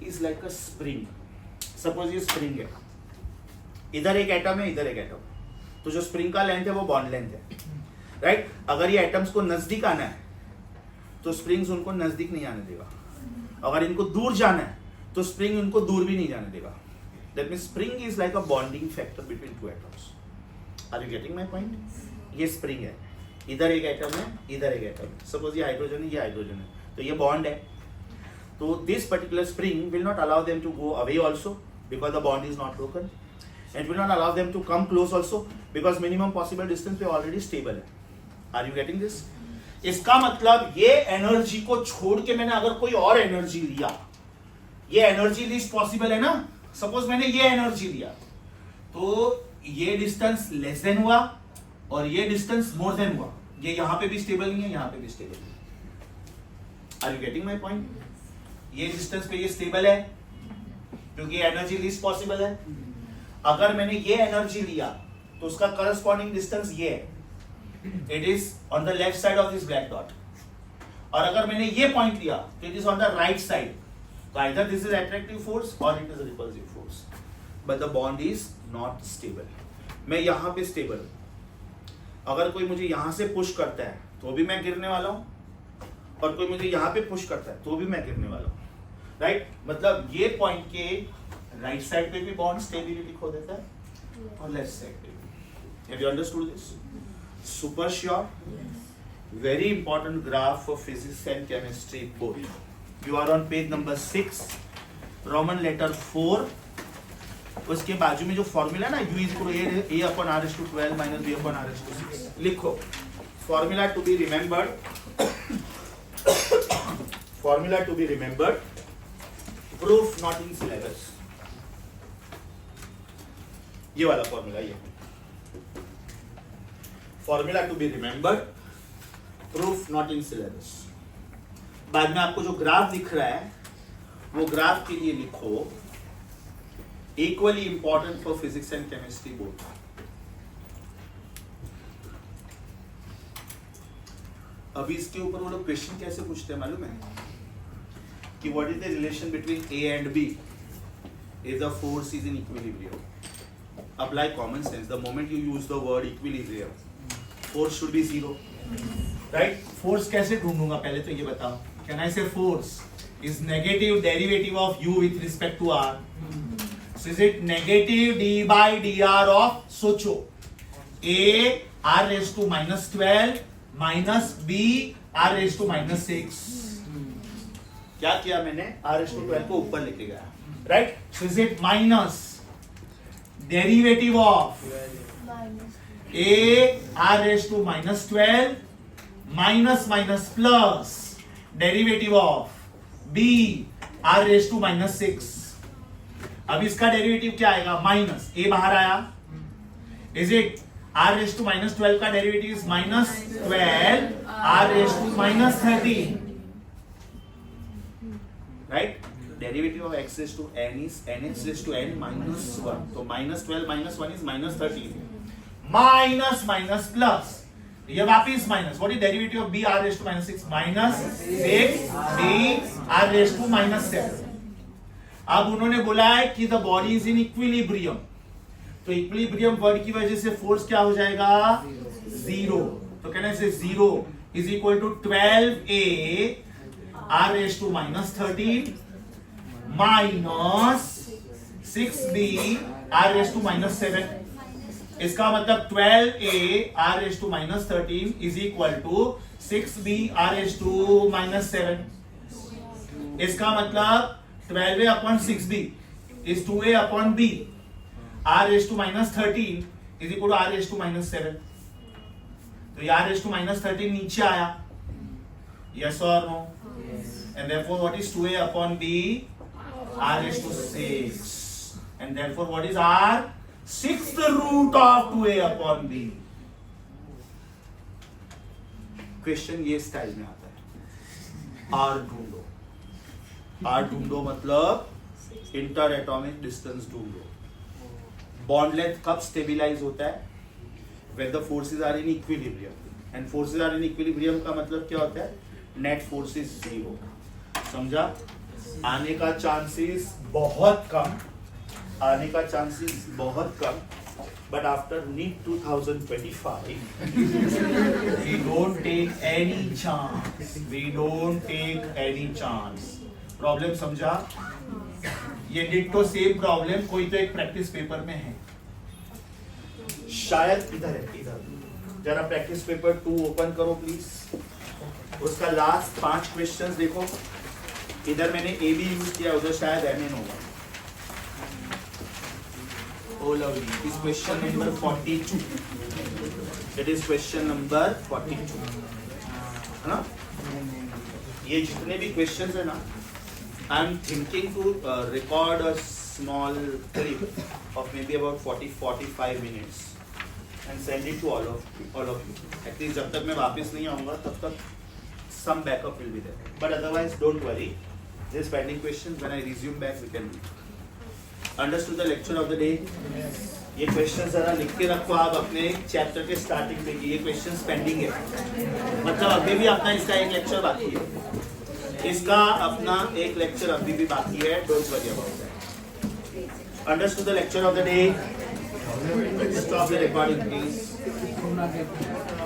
A: is like a spring. Suppose ये spring है. इधर एक atom है, इधर एक atom. तो जो स्प्रिंग का लेंथ है वो बॉन्ड लेंथ है. राइट? अगर ये एटम्स को नजदीक आना है तो स्प्रिंग्स उनको नजदीक नहीं आने देगा. अगर इनको दूर जाना है तो स्प्रिंग उनको दूर भी नहीं जाने देगा. That means spring is like a bonding factor between two atoms. Are you getting my point? ये स्प्रिंग है, इधर एक एटम है, इधर एक एटम है. सपोज ये हाइड्रोजन है, ये हाइड्रोजन है, तो ये बॉन्ड है. तो this particular spring will not allow them to go away also because the bond is not broken, and will not allow them to come close also because minimum possible distance पे already stable है. Are you getting this? इसका मतलब ये energy को छोड़ के मैंने अगर कोई और एनर्जी लिया, ये एनर्जी लिस्ट पॉसिबल है ना. सपोज मैंने ये एनर्जी लिया तो ये डिस्टेंस लेस देन हुआ और ये डिस्टेंस मोर देन हुआ. ये यहां पे भी स्टेबल नहीं है, यहां पे भी स्टेबल नहीं है. Are you getting my point? ये डिस्टेंस पे ये स्टेबल है क्योंकि एनर्जी लिस्ट पॉसिबल है. अगर मैंने ये एनर्जी लिया तो उसका करस्पॉन्डिंग डिस्टेंस ये है, it is on the left side of this black dot. और अगर मैंने ये पॉइंट लिया तो it is on the right side. तो either this is attractive force और it is repulsive force, but the bond is not stable. मैं यहां पे स्टेबल हूं, अगर कोई मुझे यहां से पुश करता है तो भी मैं गिरने वाला हूं, और कोई मुझे यहां पे पुश करता है तो भी मैं गिरने वाला हूं. राइट? मतलब ये पॉइंट के राइट साइड पे भी बॉन्ड स्टेबिलिटी खो देता है और लेफ्ट साइड पे भी. Have you understood this? Super sure. Very important graph for physics and chemistry both. You are on page number 6, Roman letter 4. उसके बाजू में जो फॉर्मूला ना, u is a upon r⁻12 minus b upon r⁻6, लिखो. Formula to be remembered, formula to be remembered, proof not in syllabus. ये वाला formula, ये formula to be remembered, proof not in syllabus. बाद में आपको जो graph दिख रहा है वो ग्राफ के लिए लिखो equally important for physics and chemistry both. अभी इसके ऊपर वो लोग क्वेश्चन कैसे पूछते हैं मालूम है? कि what is the relation between A and B if the force is in equilibrium. Apply common sense. The moment you use the word equilibrium, force should be zero, right? Force कैसे ढूंढूंगा पहले तो ये बताओ. Can I say force is negative derivative of u with respect to r? So is it negative d by dr of सोचो a r raised to -12 minus b r raised to -6. क्या किया मैंने? r raised to 12 को ऊपर लेके गया, right? So is it minus derivative of a r raised to -12 minus plus derivative of b r raised to -6. अब इसका derivative क्या आएगा? माइनस. a बाहर आया. Is it r raised to -12 का derivative is -12 r raised to -13, right? Derivative of x raised to n is nx raised to n minus 1. So -12 minus 1 is -13. Minus plus. ये वापिस minus. What is derivative of b r raised to -6? -6 b r raised to -7. अब उन्होंने बोला है कि the body is in equilibrium. तो equilibrium word की वजह से फोर्स क्या हो जाएगा? 0. तो कहने से 0 is equal to 12a r raised to -13 minus 6b r raised to -7. इसका मतलब 12a r raised to -13 is equal to 6b r raised to -7. इसका मतलब 12a upon 6b is 2a upon b. r raised to minus 13 is equal to r raised to minus 7. तो ये r raised to minus 13 नीचे आया. Yes or no?
B: Yes.
A: And therefore what is 2a upon b? r raised to 6. And therefore what is r? 6th root of 2a upon b. Question ये style में आता है. r ढूंढो. r ढूंढो मतलब inter atomic distance ढूंढो. Bond length कब stabilise होता है? when the forces are in equilibrium. and forces are in equilibrium का मतलब क्या होता है? Net force is 0. समझा? आने का चांसेस बहुत कम, आने का चांसेस बहुत कम. But after NEET 2025, we don't take any chance. We don't take any chance. Problem समझा? ये डिट्टो सेम प्रॉब्लम कोई तो एक प्रैक्टिस पेपर में है. शायद इधर है, इधर. जरा प्रैक्टिस पेपर 2 ओपन करो प्लीज. उसका लास्ट 5 क्वेश्चंस देखो. इधर मैंने ए बी यूज किया, उधर शायद एम एन होगा. Oh lovely. It is question number 42. It is question number 42. है ना? ये जितने भी questions है ना, I am thinking to record a small clip of maybe about 40-45 minutes and send it to all of you. At least जब तक मैं वापस नहीं आऊँगा तब तक some backup will be there. But otherwise don't worry. These pending questions when I resume back we can do. Understood the lecture of the day? ये question जरा लिख के रखो आप अपने चैप्टर के स्टार्टिंग पे. ये क्वेश्चंस पेंडिंग है, मतलब अभी भी अपना इसका एक लेक्चर बाकी है. इसका अपना एक लेक्चर अभी भी बाकी है. Don't worry about that. Understood the lecture of the day? Stop the recording please.